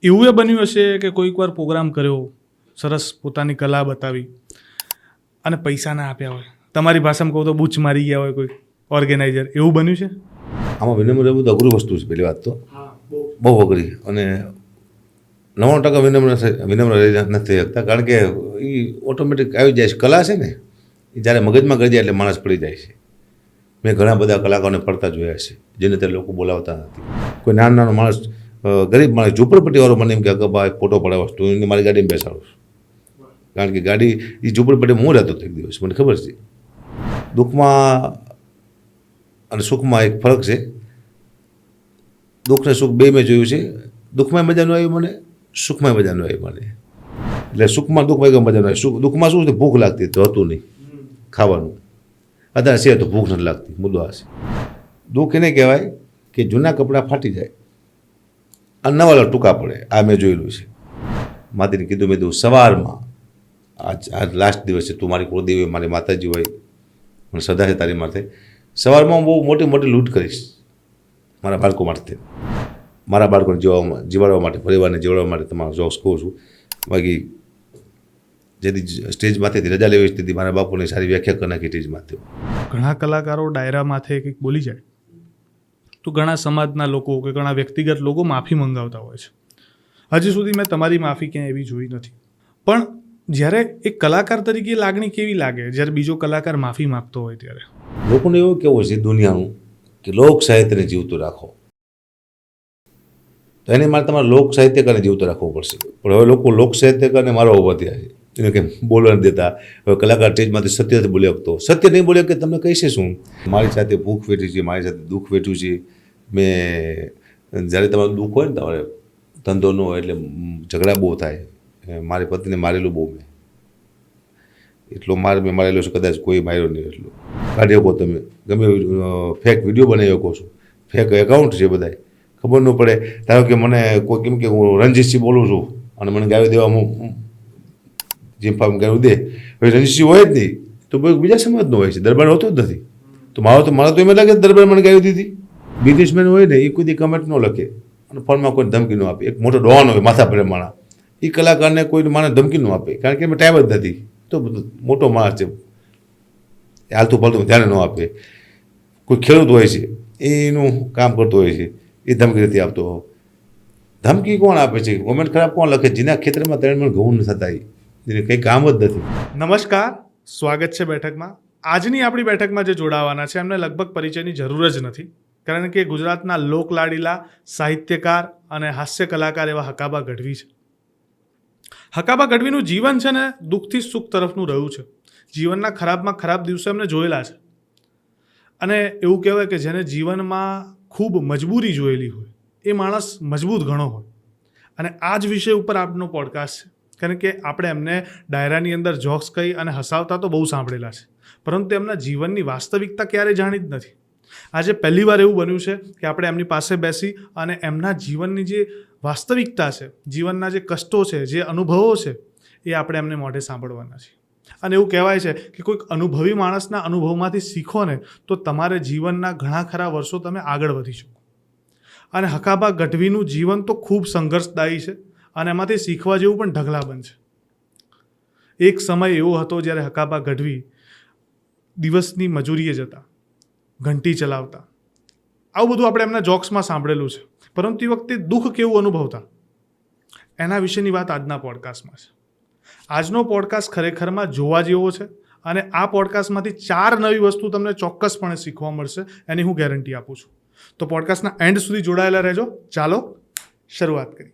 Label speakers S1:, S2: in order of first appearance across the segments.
S1: એવું એ બન્યું હશે કે કોઈક વાર પ્રોગ્રામ કર્યો, સરસ પોતાની કલા બતાવી અને પૈસા ના આપ્યા હોય, તમારી ભાષામાં કહું તો બૂચ મારી ગયા હોય કોઈ ઓર્ગેનાઇઝર, એવું બન્યું છે?
S2: આમાં વિનમ્ર રહેવું તો અઘરું વસ્તુ છે. પહેલી વાત તો બહુ અઘરી, અને 99% વિનમ્ર રહી નથી શકતા, કારણ કે એ ઓટોમેટિક આવી જાય છે. કલા છે ને એ જ્યારે મગજમાં કરી જાય એટલે માણસ પડી જાય છે. મેં ઘણા બધા કલાકારોને પડતા જોયા છે, જેને તે લોકો બોલાવતા નથી. કોઈ નાનો માણસ, ગરીબ માણસ, ઝૂંપડપટ્ટીવાળો મને એમ કે ભાઈ ફોટો પડાવો, તું એને મારી ગાડીમાં બેસાડું છું, કારણ કે ગાડી એ ઝૂંપડપટ્ટીમાં હું રહેતો એક દિવસ, મને ખબર છે. દુઃખમાં અને સુખમાં એક ફરક છે. દુઃખ ને સુખ બે મેં જોયું છે. દુઃખમાં મજા ન આવી મને, સુખમાં મજા ન આવી મને. એટલે સુખમાં દુઃખમાં મજા ન આવી. દુઃખમાં શું છે, ભૂખ લાગતી તો હતું નહીં ખાવાનું, અત્યારે છે તો ભૂખ નથી લાગતી. મુદ્દો આ છે. દુઃખ એને કહેવાય કે જૂના કપડાં ફાટી જાય અને નવા ટૂંકા પડે. આ મેં જોયેલું છે. માતાને કીધું, મેં કીધું સવારમાં આજ લાસ્ટ દિવસ છે, તું મારી કુળદેવી હોય, મારી માતાજી હોય, મને શ્રદ્ધા છે તારી માથે. સવારમાં હું બહુ મોટી મોટી લૂંટ કરીશ મારા બાળકો માટે, મારા બાળકોને જીવાડવા માટે, પરિવારને જીવાડવા માટે તમારો જોક્સ કહું છું. બાકી જેથી સ્ટેજમાંથી રજા લેવી તેથી મારા બાપુને સારી વ્યાખ્યા કરી નાખી સ્ટેજમાંથી.
S1: ઘણા કલાકારો ડાયરા માથે કંઈક બોલી જાય તો ઘણા સમાજના લોકો કે ઘણા વ્યક્તિગત લોકો માફી મંગાવતા હોય છે. હજી સુધી મેં તમારી માફી ક્યાંય એવી જોઈ નથી. પણ જ્યારે એક કલાકાર તરીકે લાગણી કેવી લાગે જ્યારે બીજો કલાકાર માફી માગતો હોય ત્યારે?
S2: લોકોને એવું કેવું છે દુનિયાનું કે લોક સાહિત્યને જીવતું રાખો, તો એને માટે તમારે લોક સાહિત્યકારને જીવતું રાખવું પડશે. પણ હવે લોકો લોક સાહિત્યકારને મારવા ઊભા થયા છે. એને કંઈ બોલવા નથી દેતા. હવે કલાકાર સ્ટેજમાંથી સત્ય નથી બોલી શકતો. સત્ય નહીં બોલે કે તમને કહીશે શું? મારી સાથે ભૂખ વેઠી છે, મારી સાથે દુઃખ વેઠ્યું છે મેં. જ્યારે તમારું દુઃખ હોય ને, તમારે ધંધો ન હોય એટલે ઝઘડા બહુ થાય. મારી પત્નીને મારેલું બહુ મેં, એટલો માર મેં મારેલો છે કદાચ કોઈ માર્યો નહીં એટલો. કાઢી શકો તમે, ગમે ફેક વિડીયો બનાવી શકો છો, ફેક એકાઉન્ટ છે બધા, ખબર ન પડે. ધારો કે મને કોઈ કેમ કે હું રણજીતસિંહ બોલું છું અને મને ગાવી દેવા હું જીમ્ફામ ગાવી દે, હવે રણજીતસિંહ હોય જ નહીં તો બીજા સમાજનો હોય છે, દરબાર હોતો જ નથી. તો મારો તો એમ લાગે દરબાર મને ગાવી દીધી. બિઝનેસમેન હોય ને એ કોઈ કમેન્ટ ન લખે અને ફોનમાં કોઈને ધમકી ન આપે. એક મોટો ડોન હોય માથા પર માણા, એ કલાકારને કોઈને માણસ ધમકી ન આપે, કારણ કે એમાં ટાઈમ જ નથી. તો મોટો માણસ છે, હાલતું ફાલતું ધ્યાન ન આપે. કોઈ ખેડૂત હોય છે, એનું કામ કરતો હોય છે, એ ધમકી નથી આપતો. ધમકી કોણ આપે છે, કોમેન્ટ ખરાબ કોણ લખે? જેના ખેતરમાં 3 મણ ઘઉં ન થતા, એને કંઈ કામ જ નથી.
S1: નમસ્કાર, સ્વાગત છે બેઠકમાં. આજની આપણી બેઠકમાં જે જોડાવાના છે એમને લગભગ પરિચયની જરૂર જ નથી, કારણ કે ગુજરાતના લોકલાડીલા સાહિત્યકાર અને હાસ્ય કલાકાર એવા હકાબા ગઢવી છે. હકાબા ગઢવીનું જીવન છે ને દુઃખથી સુખ તરફનું રહ્યું છે. જીવનના ખરાબમાં ખરાબ દિવસો એમને જોયેલા છે, અને એવું કહેવાય કે જેને જીવનમાં ખૂબ મજબૂરી જોયેલી હોય એ માણસ મજબૂત ઘણો હોય. અને આ જ વિષય ઉપર આપનો પોડકાસ્ટ છે, કારણ કે આપણે એમને ડાયરાની અંદર જોક્સ કહી અને હસાવતા તો બહુ સાંભળેલા છે, પરંતુ એમના જીવનની વાસ્તવિકતા ક્યારેય જાણી જ નથી. આજે પહેલી વાર એવું બન્યું છે કે આપણે એમની પાસે બેસી અને એમના જીવનની જે વાસ્તવિકતા છે, જીવનના જે કષ્ટો છે, જે અનુભવો છે, એ આપણે એમને મોઢે સાંભળવાના છે. અને એવું કહેવાય છે કે કોઈક અનુભવી માણસના અનુભવમાંથી શીખો ને તો તમારે જીવનના ઘણા ખરા વર્ષો તમે આગળ વધી શકો. અને હકાબા ગઢવીનું જીવન તો ખૂબ સંઘર્ષદાયી છે અને એમાંથી શીખવા જેવું પણ ઢગલાબંધ છે. એક સમય એવો હતો જ્યારે હકાબા ગઢવી દિવસની મજૂરીએ જતા, ઘંટી ચલાવતા. આવું બધું આપણે એમના જોક્સમાં સાંભળેલું છે, પરંતુ એ વખતે દુઃખ કેવું અનુભવતા એના વિશેની વાત આજના પોડકાસ્ટમાં છે. આજનો પોડકાસ્ટ ખરેખરમાં જોવા જેવો છે, અને આ પોડકાસ્ટમાંથી 4 નવી વસ્તુ તમને ચોક્કસપણે શીખવા મળશે, એની હું ગેરંટી આપું છું. તો પોડકાસ્ટના એન્ડ સુધી જોડાયેલા રહેજો. ચાલો શરૂઆત કરીએ.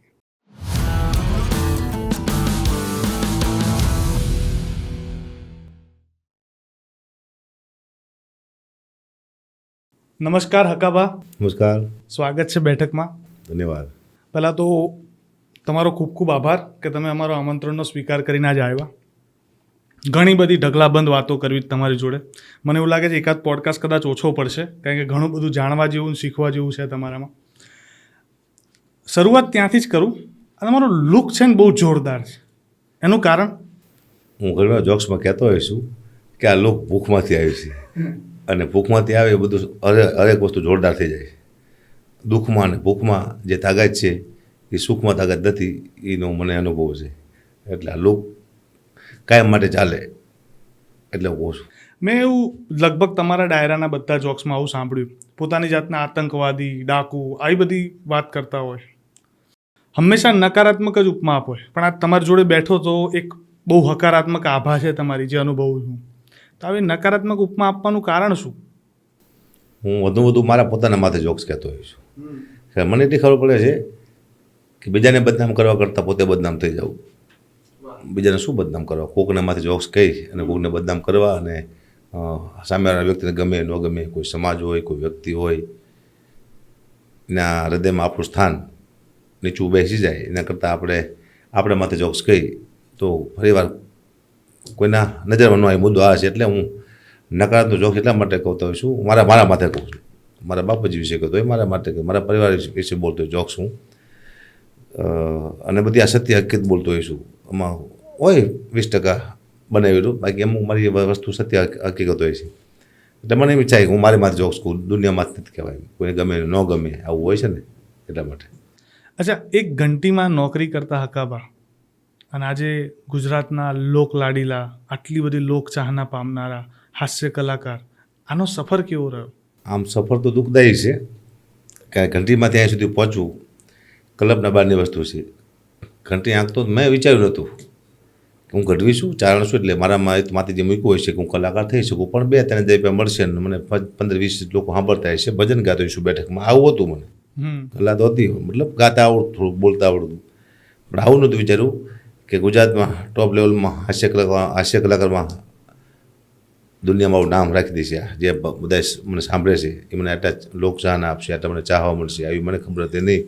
S1: નમસ્કાર હકાબા.
S2: નમસ્કાર,
S1: સ્વાગત છે બેઠકમાં.
S2: ધન્યવાદ.
S1: પહેલાં તો તમારો ખૂબ ખૂબ આભાર કે તમે અમારો આમંત્રણનો સ્વીકાર કરીને આજે આવ્યા. ઘણી બધી ઢગલાબંધ વાતો કરવી તમારી જોડે. મને એવું લાગે છે એકાદ પોડકાસ્ટ કદાચ ઓછો પડશે, કારણ કે ઘણું બધું જાણવા જેવું શીખવા જેવું છે તમારામાં. શરૂઆત ત્યાંથી જ કરું. અને તમારો લુક છે ને બહુ જોરદાર છે, એનું કારણ?
S2: હું ઘણા જોક્સમાં કહેતો હોઈશ કે આ લોક ભૂખમાંથી આવ્યું છે, અને ભૂખમાંથી આવે એ બધું હરેક વસ્તુ જોરદાર થઈ જાય છે. દુઃખમાં અને ભૂખમાં જે તાકાત છે એ સુખમાં તાકાત નથી, એનો મને અનુભવ છે. એટલે આ લોક કાયમ માટે ચાલે એટલે હું કહું છું.
S1: મેં એવું લગભગ તમારા ડાયરાના બધા જોક્સમાં આવું સાંભળ્યું, પોતાની જાતના આતંકવાદી, ડાકુ આવી બધી વાત કરતા હોય, હંમેશા નકારાત્મક જ ઉપમા આપો. પણ આ તમારી જોડે બેઠો તો એક બહુ હકારાત્મક આભા છે તમારી, જે અનુભવું છું. તો આવી નકારાત્મક ઉપમા આપવાનું કારણ શું?
S2: હું વધુ મારા પોતાના માથે જોક્સ કહેતો હોઉં છું. મને એટલી ખબર પડે છે કે બીજાને બદનામ કરવા કરતાં પોતે બદનામ થઈ જવું. બીજાને શું બદનામ કરવા, કોકના માથે જોક્સ કહી અને કોકને બદનામ કરવા, અને સામેવાળા વ્યક્તિને ગમે ન ગમે, કોઈ સમાજ હોય, કોઈ વ્યક્તિ હોય, એના હૃદયમાં આપણું સ્થાન નીચું બેસી જાય એના કરતાં આપણે માથે જોક્સ કહી તો ફરીવાર કોઈના નજરમાં ન આવે. મુદ્દો આ છે. એટલે હું નકારાત્મક જોક્સ એટલા માટે કહેતો હોઉં છું, મારા માથે કહું છું. મારા બાપુજી વિશે કહેતો હોય, મારા માટે મારા પરિવાર વિશે બોલતો હોય જોક્સ હું, અને બધી આ સત્ય હકીકત બોલતો હોઈશું. આમાં હોય 20% બનાવેલું, બાકી અમુક મારી વસ્તુ સત્ય હકીકત હોય છે. એટલે મને એમ ઈચ્છા કે હું મારી માથે જોક્સ કહું, દુનિયામાં નથી કહેવાય, કોઈને ગમે ન ગમે આવું હોય છે ને એટલા માટે.
S1: અચ્છા, એક ઘંટીમાં નોકરી કરતા હકાબા અને આજે ગુજરાતના લોકલાડીલા, આટલી બધી લોકચાહના પામનારા હાસ્ય કલાકાર, આનો સફર કેવો રહ્યો?
S2: આમ સફર તો દુઃખદાયી છે, કે ઘંટીમાં ત્યાં સુધી પહોંચવું કલ્પના બહારની વસ્તુ છે. ઘંટી આંકતો મેં વિચાર્યું નહોતું કે હું ગઢવી છું, ચારણ છું, એટલે મારામાં માથી જે મૂક્યું હોય છે કે હું કલાકાર થઈ શકું. પણ 2-3 રૂપિયા મળશે ને મને 15-20 લોકો સાંભળતા હશે, ભજન ગાતો હોઈશું બેઠકમાં, આવું હતું મને. કલા તો હતી, મતલબ ગાતા આવડતું, થોડું બોલતા આવડતું, પણ આવું નહોતું વિચાર્યું કે ગુજરાતમાં ટોપ લેવલમાં હાસ્ય કલાકારમાં દુનિયામાં આવું નામ રાખી દેશે. જે બધા મને સાંભળે છે એ મને આટલા લોકચાહના આપશે, આટલા મને ચાહવા મળશે, આવી મને ખબર હતી નહીં.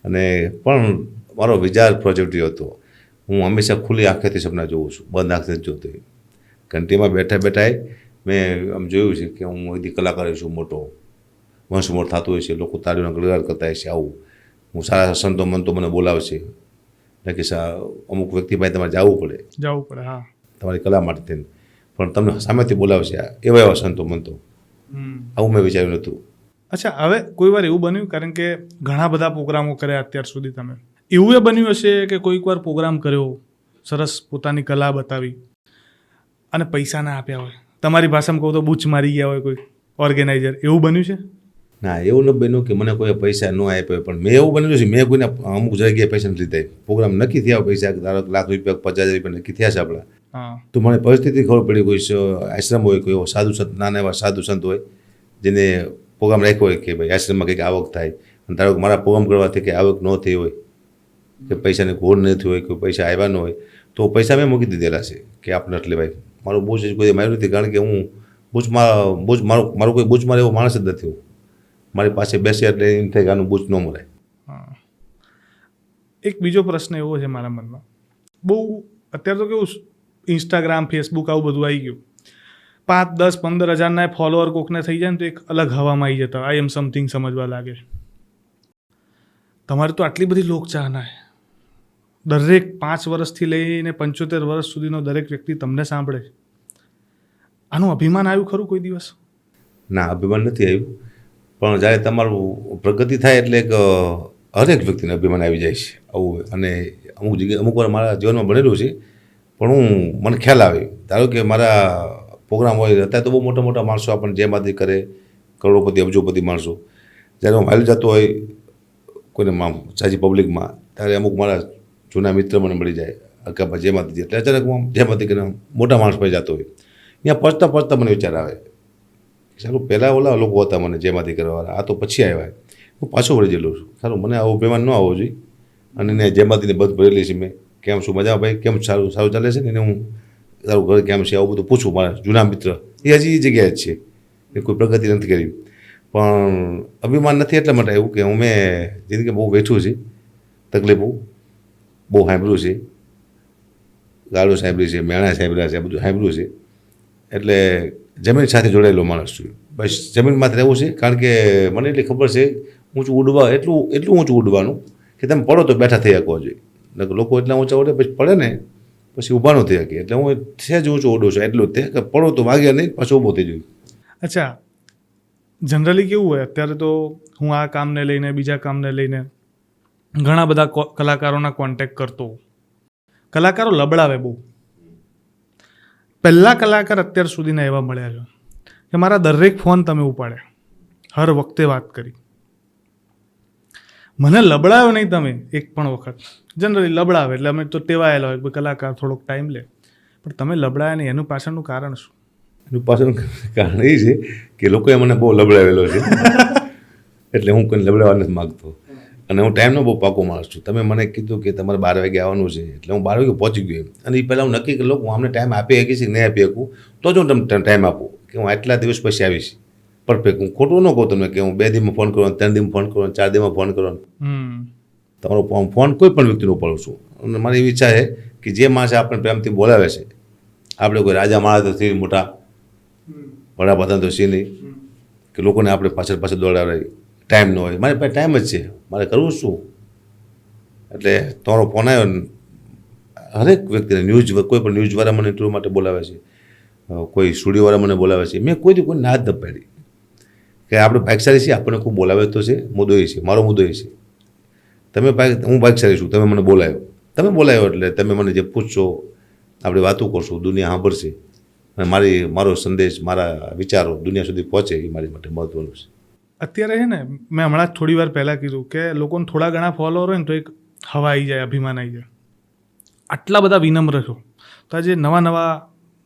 S2: અને પણ મારો વિચાર પોઝિટિવ હતો. હું હંમેશા ખુલ્લી આંખેથી સપના જોઉં છું, બંધ આંખથી જ જોતો. ઘંટીમાં બેઠા મેં આમ જોયું છે કે હું બધી કલાકાર છું, મોટો વંશમોર થતો હોય છે, લોકો તાળીઓના ગળગાળ કરતા હોય છે. આવું હું સારા સંતો મનતો મને બોલાવશે કે અમુક વ્યક્તિ પાસે તમારે જવું પડે,
S1: હા,
S2: તમારી કલા માટે થઈને, પણ તમને સામેથી બોલાવશે એવા સંતો મનતો. આવું મેં વિચાર્યું નહોતું.
S1: અચ્છા, હવે કોઈ વાર એવું બન્યું, કારણ કે ઘણા બધા પ્રોગ્રામો કર્યા અત્યાર સુધી તમે, એવું એ બન્યું હશે કે કોઈક વાર પ્રોગ્રામ કર્યો, સરસ પોતાની કલા બતાવી અને પૈસા ના આપ્યા હોય, તમારી ભાષામાં કહું તો બૂચ મારી ગયા હોય કોઈ ઓર્ગેનાઇઝર, એવું બન્યું છે?
S2: ના, એવું ન બન્યું કે મને કોઈ પૈસા ન આપ્યા, પણ મેં એવું બન્યું છે મેં કોઈને અમુક જગ્યાએ પૈસા નથી લીધા. પ્રોગ્રામ નક્કી થયા પૈસા, ધારો લાખ રૂપિયા 50,000 રૂપિયા નક્કી થયા છે આપણા, તો મને પરિસ્થિતિ ખબર પડી, કોઈ આશ્રમ હોય, કોઈ એવો સાધુ સંત, નાના એવા સાધુ સંત હોય જેને પ્રોગ્રામ રાખ્યો હોય કે ભાઈ આશ્રમમાં કંઈક આવક થાય, અને ધારો કે મારા પ્રોગ્રામ કરવાથી કંઈ આવક ન થઈ હોય, કે પૈસાની ઘોડ નથી હોય, કોઈ પૈસા આવ્યા ન હોય, તો પૈસા મેં મૂકી દીધેલા છે કે આપણે એટલે ભાઈ મારું બૂચ કોઈ માર્યું નથી. કારણ કે હું મારું કોઈ બૂચ મારે એવો માણસ જ નથી. હું મારી પાસે બેસે એટલે એમ થાય કે આનું બૂચ ન મરાય.
S1: એક બીજો પ્રશ્ન એવો છે મારા મનમાં, બહુ અત્યારે તો કેવું ઇન્સ્ટાગ્રામ, ફેસબુક આવું બધું આવી ગયું, 5, 10, 15 હજારના ફોલોઅર કોકને થઈ જાય ને તો એક અલગ હવામાં આવી જતા, આઈ એમ સમથિંગ સમજવા લાગે. તમારે તો આટલી બધી લોકચાહના છે, દરેક 5 વર્ષથી લઈને 75 વર્ષ સુધીનો દરેક વ્યક્તિ તમને સાંભળે છે. આનું અભિમાન આવ્યું ખરું કોઈ દિવસ?
S2: ના, અભિમાન નથી આવ્યું, પણ જ્યારે તમારું પ્રગતિ થાય એટલે એક હરેક વ્યક્તિને અભિમાન આવી જાય છે આવું. અને અમુક જગ્યાએ અમુક વાર મારા જીવનમાં બનેલું છે, પણ મને ખ્યાલ આવે, ધારો કે મારા પ્રોગ્રામ હોય, અત્યારે તો બહુ મોટા મોટા માણસો આપણને જેમાંથી કરે, કરોડોપતિ, અબજોપતિ માણસો, જ્યારે હું હાલી જતો હોય કોઈને સાજી પબ્લિકમાં, ત્યારે અમુક મારા જૂના મિત્ર મને મળી જાય, અકાબા જેમાંથી, એટલે અચાનક હું જેમાંથી કરીને મોટા માણસ પાસે જતો હોય, ત્યાં પહોંચતા મને વિચાર આવે સારું પહેલાં ઓલા લોકો હતા મને જેમાંથી કરવાવાળા, આ તો પછી આવ્યા, હું પાછો વળી ગયેલો છું. સારું, મને આવો અભિમાન ન આવવો જોઈએ. અને ને જેમાંથીને બધ ભરેલી છે મેં, કેમ શું મજા ભાઈ, કેમ સારું ચાલે છે ને, એને હું તારું ઘર કેમ છે આવું બધું પૂછું. મારા જૂના મિત્ર એ હજી એ જગ્યાએ જ છે, એ કોઈ પ્રગતિ નથી કરી, પણ અભિમાન નથી એટલા માટે આવ્યું કે હું મેં જિંદગી બહુ બેઠું છે, તકલીફો બહુ સાંભળ્યું છે, ગાળો સાંભળી છે, મેણા સાંભળ્યા છે, બધું સાંભળ્યું છે. એટલે જમીન સાથે જોડાયેલો માણસ છું, બસ જમીનમાં રહેવું છે. કારણ કે મને એટલી ખબર છે ઊંચું ઉડવા એટલું ઊંચું ઉડવાનું કે તમે પડો તો બેઠા થઈ શકો જોઈએ. લોકો એટલા ઊંચા ઉડે પછી પડે ને પછી ઊભા ન થઈ શકે. એટલે હું સહેજ ઊંચો ઉડું છું, એટલું જ તે કે પડો તો વાગ્યા નહીં, પાછો ઊભો થઈ જોઈએ.
S1: અચ્છા, જનરલી કેવું હોય અત્યારે તો હું આ કામને લઈને બીજા કામને લઈને ઘણા બધા કલાકારોના કોન્ટેક્ટ કરતો. કલાકારો લબડાવે બહુ. પહેલા કલાકાર અત્યાર સુધીના એવા મળ્યા છે કે મારા દરેક ફોન તમે ઉપાડ્યા, હર વખતે વાત કરી. મને લબડાવ્યો નહીં તમે એક પણ વખત. જનરલી લબડાવે એટલે અમે તો ટેવાયેલા હોય કે કલાકાર થોડોક ટાઈમ લે, પણ તમે લબડાયા નહીં એનું પાછળનું કારણ શું?
S2: એનું પાછળનું કારણ એ છે કે લોકોએ મને બહુ લબડાવેલો છે એટલે હું કોઈ લબડાવવા નથી માગતો. અને હું ટાઈમનો બહુ પાકો માણસ છું. તમે મને કીધું કે તમારે 12 વાગે આવવાનું છે એટલે હું 12 વાગે પહોંચી ગયો. અને એ પહેલાં હું નક્કી કરી લઉં હું અમને ટાઈમ આપી શકીશ કે નહીં આપી શકું, તો જ હું તમને ટાઈમ આપું કે હું આટલા દિવસ પછી આવીશ પરફેક્ટ. હું ખોટું ન કહું તમને કે હું 2 દિવસમાં ફોન કરવાનો, 3 દિવસમાં ફોન કરવાનો, 4 દિવસમાં ફોન કરવાનો. તમારો ફોન કોઈ પણ વ્યક્તિનો ઉપાડું છું. અને મારી એવી ઈચ્છા છે કે જે માણસે આપણને પ્રેમથી બોલાવે છે, આપણે કોઈ રાજા માણસ તો થી મોટા વડાપ્રધાન તો છે નહીં કે લોકોને આપણે પાછળ દોડાવે, ટાઈમ ન હોય. મારી પાસે ટાઈમ જ છે, મારે કરવું શું? એટલે તમારો ફોન આવ્યો ને હરેક વ્યક્તિને કોઈ પણ ન્યૂઝવાળા મને ઇન્ટરવ્યૂ માટે બોલાવે છે, કોઈ સ્ટુડિયોવાળા મને બોલાવે છે. મેં કોઈ ના જ ન પાડી કે આપણે ભાગશાળી છીએ, આપણને ખૂબ બોલાવે તો છે. મુદ્દો એ છે, મારો મુદ્દો એ છે હું ભાગશાળી છું, તમે મને બોલાવ્યો એટલે તમે મને જે પૂછશો આપણે વાતો કરશું, દુનિયા સાંભળશે અને મારો સંદેશ, મારા વિચારો દુનિયા સુધી પહોંચે એ મારી માટે મહત્વનું છે.
S1: અત્યારે છે ને, મેં હમણાં જ થોડી વાર પહેલાં કીધું કે લોકોને થોડા ઘણા ફોલોઅર હોય ને તો એક હવા આવી જાય, અભિમાન આવી જાય. આટલા બધા વિનમ્ર છો, તો આ જે નવા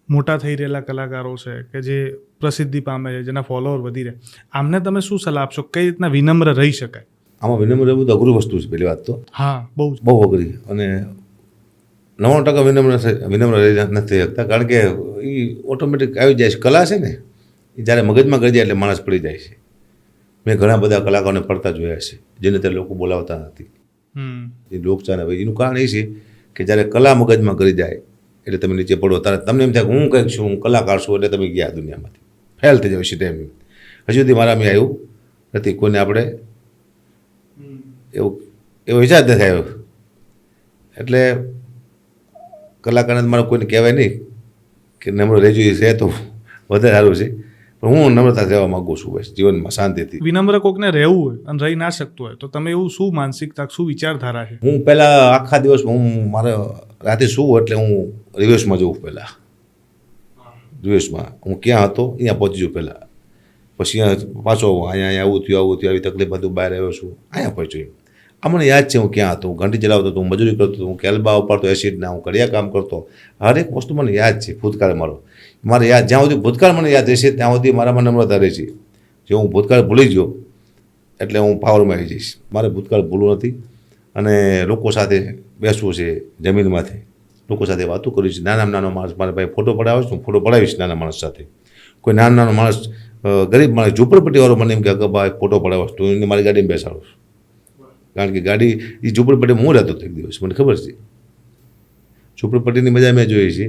S1: મોટા થઈ રહેલા કલાકારો છે કે જે પ્રસિદ્ધિ પામે છે, જેના ફોલોઅર વધી રહે, આમને તમે શું સલાહ આપશો? કઈ રીતના વિનમ્ર રહી શકાય?
S2: આમાં વિનમ્ર રહેવું તો અઘરું વસ્તુ છે. પહેલી વાત તો
S1: હા,
S2: બહુ અઘરી. અને 99% વિનમ્ર રહી નથી શકતા, કારણ કે એ ઓટોમેટિક આવી જાય છે. કલા છે ને એ જ્યારે મગજમાં ગળી જાય એટલે માણસ પડી જાય છે. મેં ઘણા બધા કલાકારોને પડતા જોયા છે જેને ત્યારે લોકો બોલાવતા નથી. એ લોકચાહના હોય એનું કારણ એ છે કે જ્યારે કલા મગજમાં ગળી જાય એટલે તમે નીચે પડો, ત્યારે તમને એમ થાય કે હું કંઈક છું, હું કલાકાર છું, એટલે તમે ગયા દુનિયામાંથી, ફેલ થઈ જાવ છે. ટાઈમ હજુ સુધી મારા મેં આવ્યું નથી. કોઈને આપણે એવો વિચાર નથી આવ્યો. એટલે કલાકારને મારે કોઈને કહેવાય નહીં કે નમ્ર રહેજો, એ છે તો વધારે સારું છે. પણ હું નમ્રતા રહેવા માગું છું બસ જીવનમાં શાંતિથી.
S1: વિનમ્ર કોકને રહેવું હોય અને રહી ના શકતું હોય તો તમે એવું શું માનસિકતા, શું વિચારધારા છે?
S2: હું પહેલાં આખા દિવસ મારે રાતે સૂવું એટલે હું રિવર્સમાં જવું. પહેલાં રિવર્સમાં હું ક્યાં હતો અહીંયા પહોંચી જઉં પહેલાં, પછી અહીંયા પાછો અહીંયા આવું થયું આવી તકલીફ બધું બહાર આવ્યો છું, અહીંયા પહોંચ્યું. આ મને યાદ છે હું ક્યાં હતો. હું ઘંટી ચલાવતો હતો, હું મજૂરી કરતો હતો, હું કેલબા ઉપાડતો એસિડના, હું કડિયા કામ કરતો. હરેક વસ્તુ મને યાદ છે. ભૂતકાળ મારે યાદ, જ્યાં સુધી ભૂતકાળ મને યાદ રહેશે ત્યાં સુધી મારામાં નમ્રતા રહે છે. જો હું ભૂતકાળ ભૂલી ગયો એટલે હું પાવરમાં આવી જઈશ. મારે ભૂતકાળ ભૂલવું નથી અને લોકો સાથે બેસવું છે, જમીનમાંથી લોકો સાથે વાતો કરવી છે. નાનો માણસ મારે ભાઈ ફોટો પડાવે છે, હું ફોટો પડાવીશ નાના માણસ સાથે. કોઈ નાનો માણસ, ગરીબ માણસ, ઝૂંપડપટ્ટીવાળો મને એમ કે ભાઈ ફોટો પડાવો તો એને મારી ગાડીમાં બેસાડો. કારણ કે ગાડી એ ઝૂંપડપટ્ટી હું રહેતો એક દિવસ, મને ખબર છે. ઝૂંપડપટ્ટીની મજા મેં જોઈ છે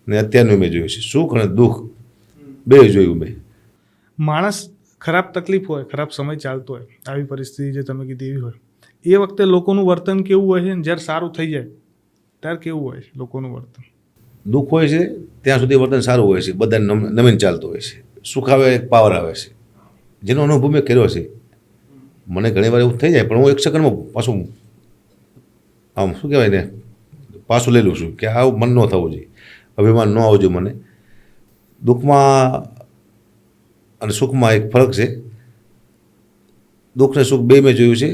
S2: ને અત્યારનું મેં જોયું છે. સુખ અને દુઃખ બે જોયું મેં.
S1: માણસ ખરાબ તકલીફ હોય, ખરાબ સમય ચાલતો હોય, આવી પરિસ્થિતિ જે તમે કીધી એવી હોય, એ વખતે લોકોનું વર્તન કેવું હોય છે ને જ્યારે સારું થઈ જાય ત્યારે કેવું હોય છે લોકોનું વર્તન?
S2: દુઃખ હોય છે ત્યાં સુધી વર્તન સારું હોય છે, બધાને નવીન ચાલતું હોય છે. સુખ આવે એક પાવર આવે છે, જેનો અનુભવ મેં કર્યો છે. મને ઘણી વાર એવું થઈ જાય પણ હું એક સેકન્ડમાં પાછું આમ શું કહેવાય ને પાછું લઈ લઉં છું કે આવું મન ન થવું જોઈએ, અભિમાન ન આવવું જોઈએ મને. દુઃખમાં અને સુખમાં એક ફરક છે. દુઃખ ને સુખ બે મેં જોયું છે.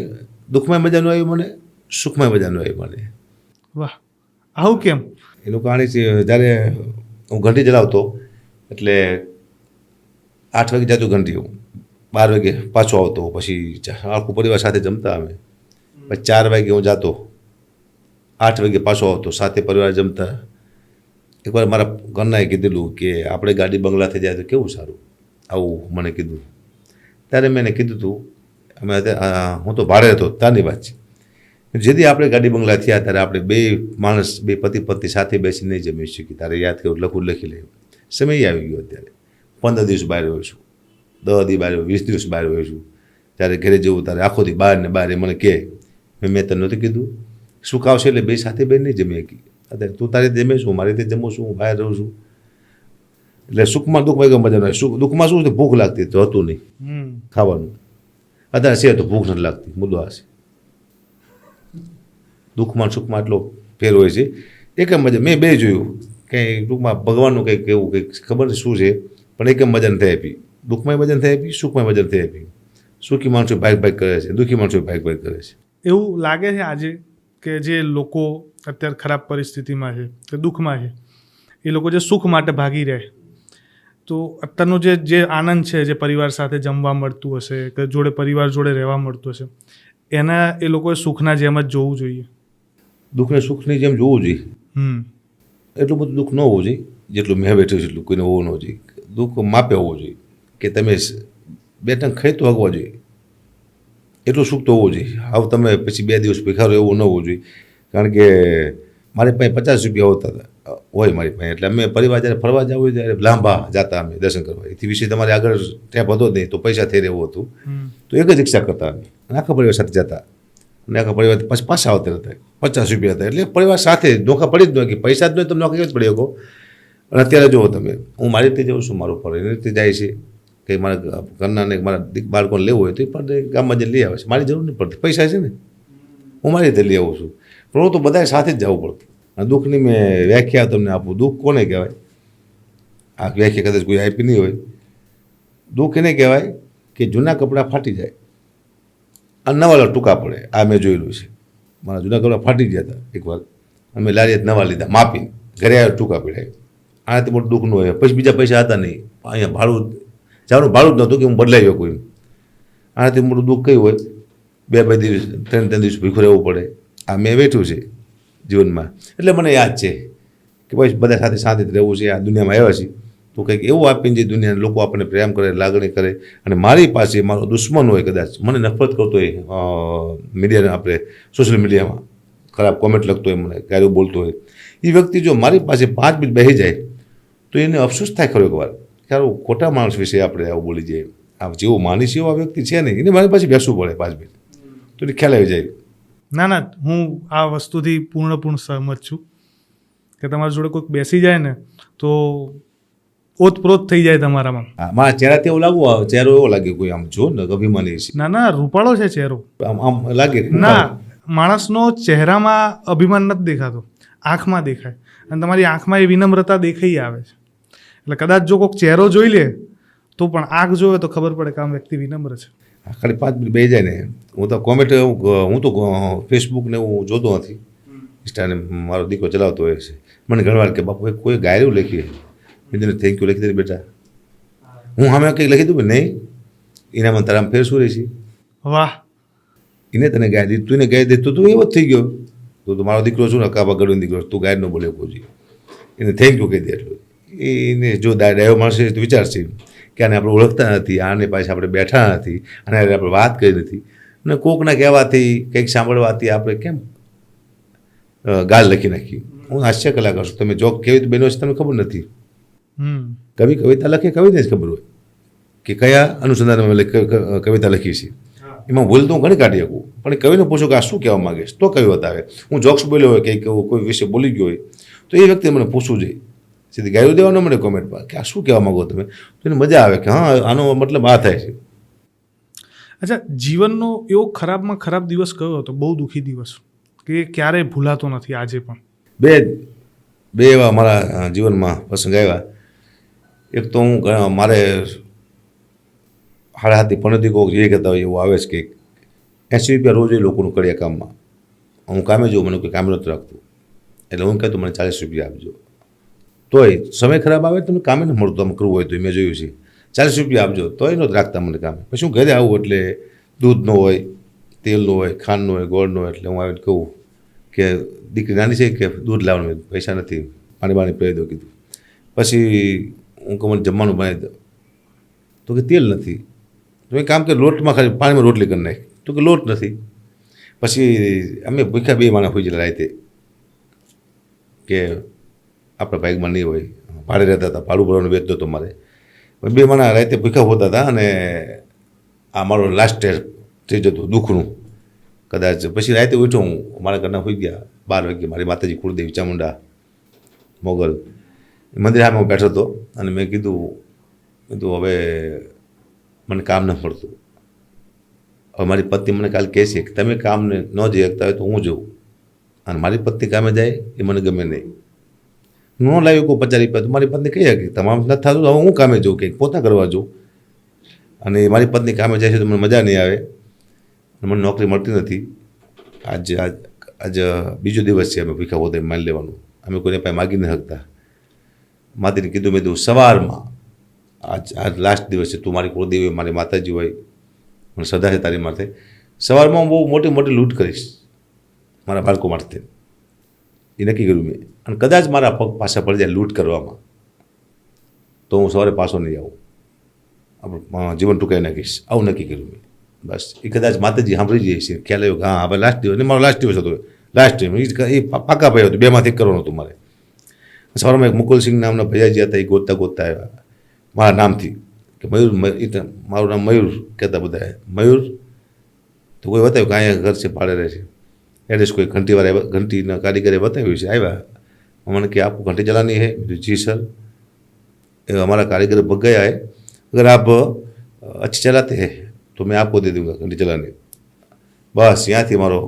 S2: દુઃખમાં મજા ન આવી મને, સુખમાં મજા ન આવી મને.
S1: વાહ, આવું કેમ?
S2: એનું કારણ છે જ્યારે હું ઘંટી ચલાવતો એટલે 8 વાગે જતું ઘંટી, હું 12 વાગે પાછો આવતો. પછી આખું પરિવાર સાથે જમતા અમે. પછી 4 વાગે હું જતો, 8 વાગે પાછો આવતો, સાથે પરિવાર જમતા. એકવાર મારા ઘરનાએ કીધેલું કે આપણે ગાડી બંગલા થઈ જાય તો કેવું સારું, આવું મને કીધું. ત્યારે મેં એને કીધું હતું, હું તો ભાડે હતો ત્યારની વાત છે. જેથી આપણે ગાડી બંગલા થયા ત્યારે આપણે બે પતિ પત્ની સાથે બેસી નહીં જમી શકીએ. તારે યાદ કર્યું લખી લે. સમય આવી ગયો. અત્યારે 15 દિવસ બહાર રહ્યો છું, 10 દિવસ બહાર, 20 દિવસ બહાર રહ્યો છું. ત્યારે ઘરે જવું ત્યારે આખો દી બહાર ને બહાર. એ મને કહે મેં તને નહોતું કીધું સુખ આવશે એટલે બે સાથે બે નહીં જમી શકી. અત્યારે તું તારી રીતે જમે છું, મારી રીતે જમું છું, હું બહાર રહું છું. એટલે સુખમાં દુઃખમાં મજા ન આવે. દુઃખમાં શું છે, ભૂખ લાગતી તો હતું નહીં ખાવાનું. અત્યારે છે તો ભૂખ નથી લાગતી. મુદ્દો આ છે. દુઃખમાં સુખમાં એટલો ફેર હોય છે. એક મજા મેં બે જોયું કંઈ ટૂંકમાં ભગવાનનું કંઈક એવું કંઈક ખબર નહીં શું છે, પણ એક મજા નથી આપી. દુઃખમાં મજા નથી આપી, સુખમાં મજા નથી આપી. સુખી માણસો ભાગ કરે છે, દુઃખી માણસો ભાગ કરે છે.
S1: એવું લાગે છે આજે કે જે લોકો અત્યારે ખરાબ પરિસ્થિતિમાં છે કે દુઃખમાં છે, એ લોકો જે સુખ માટે ભાગી રહે, તો અત્યારનો જે આનંદ છે, જે પરિવાર સાથે જમવા મળતું હશે કે જોડે પરિવાર જોડે રહેવા મળતું હશે, એના એ લોકોએ સુખના જેમ જ જોવું જોઈએ.
S2: દુઃખને સુખની જેમ જોવું જોઈએ. એટલું બધું દુઃખ ન હોવું જોઈએ જેટલું મેં બેઠું છે એટલું કોઈને હોવું ન જોઈએ. દુઃખ માપે હોવું જોઈએ કે તમે બે ટંક ખાઈ તો હગવા જોઈએ, એટલું સુખ તો હોવું જોઈએ. આવું તમે પછી 2 દિવસ ભિખારો એવું ન હોવું જોઈએ. કારણ કે મારી પાસે 50 રૂપિયા હોતા હતા હોય મારી પાસે, એટલે અમે પરિવાર જ્યારે ફરવા જવું હોય ત્યારે લાંબા જતા અમે દર્શન કરવા. એથી વિશે તમારે આગળ ટેપ હતો જ નહીં, તો પૈસા થઈ રહેવું હતું તો એક જ રિક્ષા કરતા અમે આખા પરિવાર સાથે જતા, અને આખા પરિવાર પછી પાછા આવતા હતા. 50 રૂપિયા હતા એટલે પરિવાર સાથે ધોખા પડી જ ન કે પૈસા જ નહીં તો નોકરી જ પડી શકો. અને અત્યારે જુઓ તમે, હું મારી રીતે જાઉં છું, મારું પર એની રીતે જાય છે કે મારા ઘરના ને મારા બાળકોને લેવું હોય તો એ પણ ગામમાં જઈને લઈ આવે છે. મારી જરૂર નહીં પડતી, પૈસા છે ને, હું મારી રીતે લઈ આવું છું. પણ હું તો બધા સાથે જ જવું પડતું. અને દુઃખની મેં વ્યાખ્યા તમને આપું. દુઃખ કોને કહેવાય? આ વ્યાખ્યા કદાચ કોઈ આપી નહીં હોય. દુઃખ એને કહેવાય કે જૂના કપડાં ફાટી જાય અને નવા ટૂંકા પડે. આ મેં જોયેલું છે. મારા જૂના કપડાં ફાટી ગયા હતા એકવાર, અમે લારીએ નવા લીધા માપીને, ઘરે આવ્યા ટૂંકા પડ્યા. આનાથી મોટું દુઃખ ન હોય. પછી બીજા પૈસા હતા નહીં, અહીંયા ભાડું જવાનું ભાડું જ નહોતું કે હું બદલાઈ ગયો કોઈ. આનાથી મોટું દુઃખ કયું હોય? 2 દિવસ 3 દિવસ ભીખું રહેવું પડે. આ મેં બેઠું છે જીવનમાં. એટલે મને યાદ છે કે ભાઈ બધા સાથે શાંતિથી રહેવું છે. આ દુનિયામાં આવ્યા છીએ તો કંઈક એવું આપીને જે દુનિયાને લોકો આપણને પ્રેમ કરે, લાગણી કરે. અને મારી પાસે મારો દુશ્મન હોય, કદાચ મને નફરત કરતો હોય, મીડિયાને આપણે સોશિયલ મીડિયામાં ખરાબ કોમેન્ટ લખતો હોય, મને ગાળો બોલતો હોય, એ વ્યક્તિ જો મારી પાસે 5 મિનિટ બેસી જાય તો એને અફસોસ થાય ખરો એકવાર કે આવું ખોટા માણસ વિશે આપણે આવું બોલી જઈએ. આ જેવો માનીશ એવો આ વ્યક્તિ છે નહીં, એને મારી પાસે બેસવું પડે 5 મિનિટ તો એને ખ્યાલ આવી જાય.
S1: ના, હું આ વસ્તુથી પૂર્ણ સહમત છું કે તમારી જોડે કોઈક બેસી જાય ને તો ઓતપ્રોત થઈ જાય તમારામાં.
S2: હા, મારા ચહેરાથી એવું લાગવું, ચહેરો એવો લાગે કોઈ આમ જો ને અભિમાની છે.
S1: ના, રૂપાળો છે ચહેરો.
S2: આમ લાગે
S1: ના, માણસનો ચહેરામાં અભિમાન નથી દેખાતો, આંખમાં દેખાય. અને તમારી આંખમાં એ વિનમ્રતા દેખાઈ આવે છે. એટલે કદાચ જો કોઈક ચહેરો જોઈ લે તો પણ આંખ જોવે તો ખબર પડે કે આ વ્યક્તિ વિનમ્ર છે.
S2: ખાલી 5 મિનિટ બેસી જાય ને, હું તો કોમેન્ટ હું તો ફેસબુક ને એવું જોતો નથી, ઇન્સ્ટાને મારો દીકરો ચલાવતો હોય છે. મને ઘણીવાર કે બાપુ કોઈ ગાયરું લખીએ, બીજાને થેન્ક યુ લખી દે બેટા. હું સામે કંઈક લખી દઉં નહીં, એનામાં તારા ફેર શું રહેશે?
S1: વાહ,
S2: એને તને ગાય દીધી, તું એને ગાય દે તો તું એવો જ થઈ ગયો. તો મારો દીકરો શું ને કાબા ગળું દીકરો, તું ગાય ન બોલે કોઈ, એને થેન્ક યુ કહી દે એટલું. એને જો ડાયો માણસ તો વિચારશે કે આને આપણે ઓળખતા નથી, આને પાસે આપણે બેઠા નથી, આને આપણે વાત કરી નથી, અને કોકના કહેવાથી કંઈક સાંભળવાથી આપણે કેમ ગાળ લખી નાખી. હું હાસ્ય કલાકાર છું. તમે જોક કેવી રીતે બન્યો છે તમને ખબર નથી. કવિ કવિતા લખે, કવિને જ ખબર હોય કે કયા અનુસંધાનમાં કવિતા લખી છે. એમાં ભૂલ તો હું ઘણી કાઢી શકું, પણ કવિને પૂછો કે આ શું કહેવા માગે છે તો કવિ બતાવે. હું જોક્સ બોલ્યો હોય કે કોઈ વિશે બોલી ગયો હોય તો એ વ્યક્તિને મને પૂછવું જોઈએ. સીધી ગાયું દેવાનું મને કોમેન્ટમાં કે આ શું કહેવા માગો તમે, તો એને મજા આવે કે હા આનો મતલબ આ થાય છે.
S1: અચ્છા, જીવનનો એવો ખરાબમાં ખરાબ દિવસ કયો હતો, બહુ દુઃખી દિવસ કે ક્યારેય ભૂલાતો નથી આજે પણ?
S2: બે એવા મારા જીવનમાં પ્રસંગ આવ્યા. એક તો હું મારે હાડાહાથી પણોતી કોક જે કહેતા હોય એવું આવે છે કે 80 રૂપિયા રોજ એ લોકોનું કર્યા કામમાં. હું કામે જોઉં, મને કોઈ કામ નથી રાખતું, એટલે હું કહેતો મને 40 રૂપિયા આપજો. તોય સમય ખરાબ આવે તમને કામે ન મળતું, આમ કરવું હોય તો મેં જોયું છે. 40 રૂપિયા આપજો તોય નહોતું રાખતા મને કામે. પછી હું ઘરે આવું એટલે દૂધ ન હોય, તેલ ન હોય, ખાંડ ન હોય, ગોળ ન હોય, એટલે હું આવીને કહું કે દીકરી નાની છે કે દૂધ લાવવાનું, પૈસા નથી, પાણી પી દો કીધું. પછી હું કહું મને જમવાનું બનાવી દો, તો કે તેલ નથી. તો એ કામ કે લોટમાં ખાલી પાણીમાં રોટલી કરી નાખી, તો કે લોટ નથી. પછી અમે ભૂખ્યા 2 માણસ હોઈ ગયેલા રાતે કે આપણા બાઇકમાં નહીં હોય, ભાડે રહેતા હતા, ભાડું ભરવાનું વેચતો હતો મારે. 2 માણસ રાતે ભૂખ્યા હોતા હતા અને આ મારો લાસ્ટ સ્ટેજ હતું દુઃખનું કદાચ. પછી રાતે ઉઠો હું, મારા ઘરના હોઈ ગયા 12 વાગે. મારી માતાજી કુળદેવી ચામુંડા મોગલ મંદિર સામે હું બેઠો હતો અને મેં કીધું હવે મને કામ ન મળતું. હવે મારી પત્ની મને કાલે કહે છે કે તમે કામને ન જઈ શકતા હોય તો હું જઉં. અને મારી પત્ની કામે જાય એ મને ગમે નહીં. ન લાવ્યું કોઈ 50 રૂપિયા તો મારી પત્ની કહી કે તમામ નથી થતું, હવે હું કામે જઉં, કંઈક પોતા કરવા જઉં. અને મારી પત્ની કામે જાય છે તો મને મજા નહીં આવે અને મને નોકરી મળતી નથી. આજ બીજો દિવસ છે અમે ભીખા પોતે માની લેવાનું, અમે કોઈને પાસે માગી ન શકતા. માતાને કીધું, મેં કીધું સવારમાં આજ લાસ્ટ દિવસ છે, તું મારી કુળદેવી હોય, મારી માતાજી હોય, મને શ્રદ્ધા છે તારી માથે, સવારમાં હું બહુ મોટી મોટી લૂંટ કરીશ મારા બાળકો માટે. એ નક્કી કર્યું મેં. અને કદાચ મારા પગ પાછા પડી જાય લૂંટ કરવામાં તો હું સવારે પાછો નહીં આવું, આપણું જીવન ટૂંકાઈ નાખીશ, આવું નક્કી કર્યું મેં. બસ એ કદાચ માતાજી સાંભળી જાય છે, ખ્યાલ આવ્યો કે હા હવે લાસ્ટ દિવસ, મારો લાસ્ટ દિવસ હતો, લાસ્ટ ટાઈમ એ પાકા ભાઈ હતું, બેમાંથી કરવાનું હતું મારે. સવારમાં એક મુકુલસિંહ નામના ભૈયાજી હતા, એ ગોતતા ગોતતા આવ્યા મારા નામથી કે મયુર, મારું નામ મયુર કહેતા બધા, મયુર તો કોઈ બતાવ્યું કે અહીંયા ઘર છે, ભાડે રહે છે, એડ્રેસ કોઈ ઘંટીવાળા ઘંટીના કારીગરે બતાવ્યું છે. આવ્યા મને कि आपको घंटी चलानी है? जी सर, हमारा कारीगर भग गया है, अगर आप अच्छी चलाते हैं तो मैं आपको दे दूंगा घंटी चलाने. बस ત્યાંથી મારો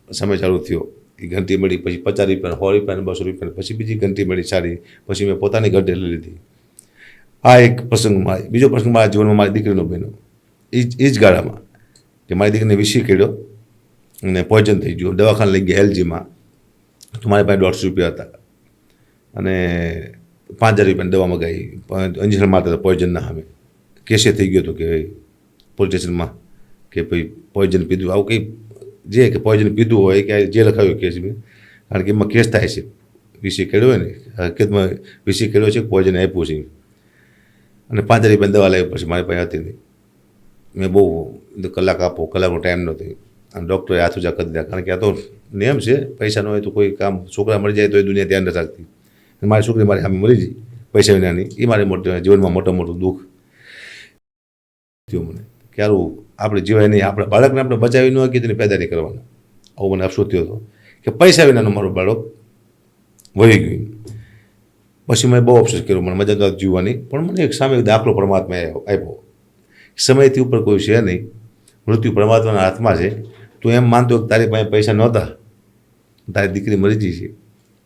S2: સમય ચાલુ થયો. એ ઘંટી મળી, પછી 50 રૂપિયા, 100 રૂપિયા, 200 રૂપિયા, પછી બીજી ઘંટી મળી સારી, પછી મેં પોતાની ઘંટી લઈ લીધી. આ એક પ્રસંગ. બીજો પ્રસંગ મારા જીવનમાં મારી દીકરીનો બન્યો એ જ ગાળામાં કે મારી દીકરીને વિષી કર્યો અને પોઈઝન થઈ ગયું. દવાખાને લઈ ગયા એલજીમાં, તો મારી પાસે 150 રૂપિયા હતા અને 5000 રૂપિયાની દવા મગાવી. ઇન્જેક્શન મારતા હતા પોઈઝનના સામે. કેસે થઈ ગયો હતો કે પોલીસ સ્ટેશનમાં કે ભાઈ પોઈઝન પીધું, આવું કંઈ જે કે પોઈઝન પીધું હોય કે જે લખાવ્યું કેસ મેં, કારણ કે એમાં કેસ થાય છે. વિષી કર્યો હોય ને, હકીકતમાં વિષી કર્યો છે, પોઈઝન આપ્યું છે. અને 5000 રૂપિયાની દવા લાવી, પછી મારી પાસે હતી નહીં. મેં બહુ કલાક આપો, કલાકનો ટાઈમ નહોતો. અને ડૉક્ટરે હાથ ઊંચા કરી દીધા, કારણ કે આ તો નિયમ છે, પૈસા ન હોય તો કોઈ કામ, છોકરા મળી જાય તો એ દુનિયા ધ્યાન નથી રાખતી. મારી છોકરી મારી સામે મરી ગઈ પૈસા વિનાની, એ મારી જીવનમાં મોટું દુઃખ થયું મને. કે સારું આપણે જીવાય નહીં, આપણા બાળકને આપણે બચાવી ન શકીએ તેની પેદા નહીં કરવાના. આવું મને અફસોસ થયો હતો કે પૈસા વિનાનું મારું બાળક વહી ગયું. પછી મેં બહુ અફસોસ કર્યો, મને મજા નહોતી જીવવાની. પણ મને એક સામે એક દાખલો પરમાત્માએ આપ્યો. સમયથી ઉપર કોઈ છે નહીં, મૃત્યુ પરમાત્માના હાથમાં છે. તું એમ માનતો કે તારી પાસે પૈસા નહોતા, તારી દીકરી મરી ગઈ છે,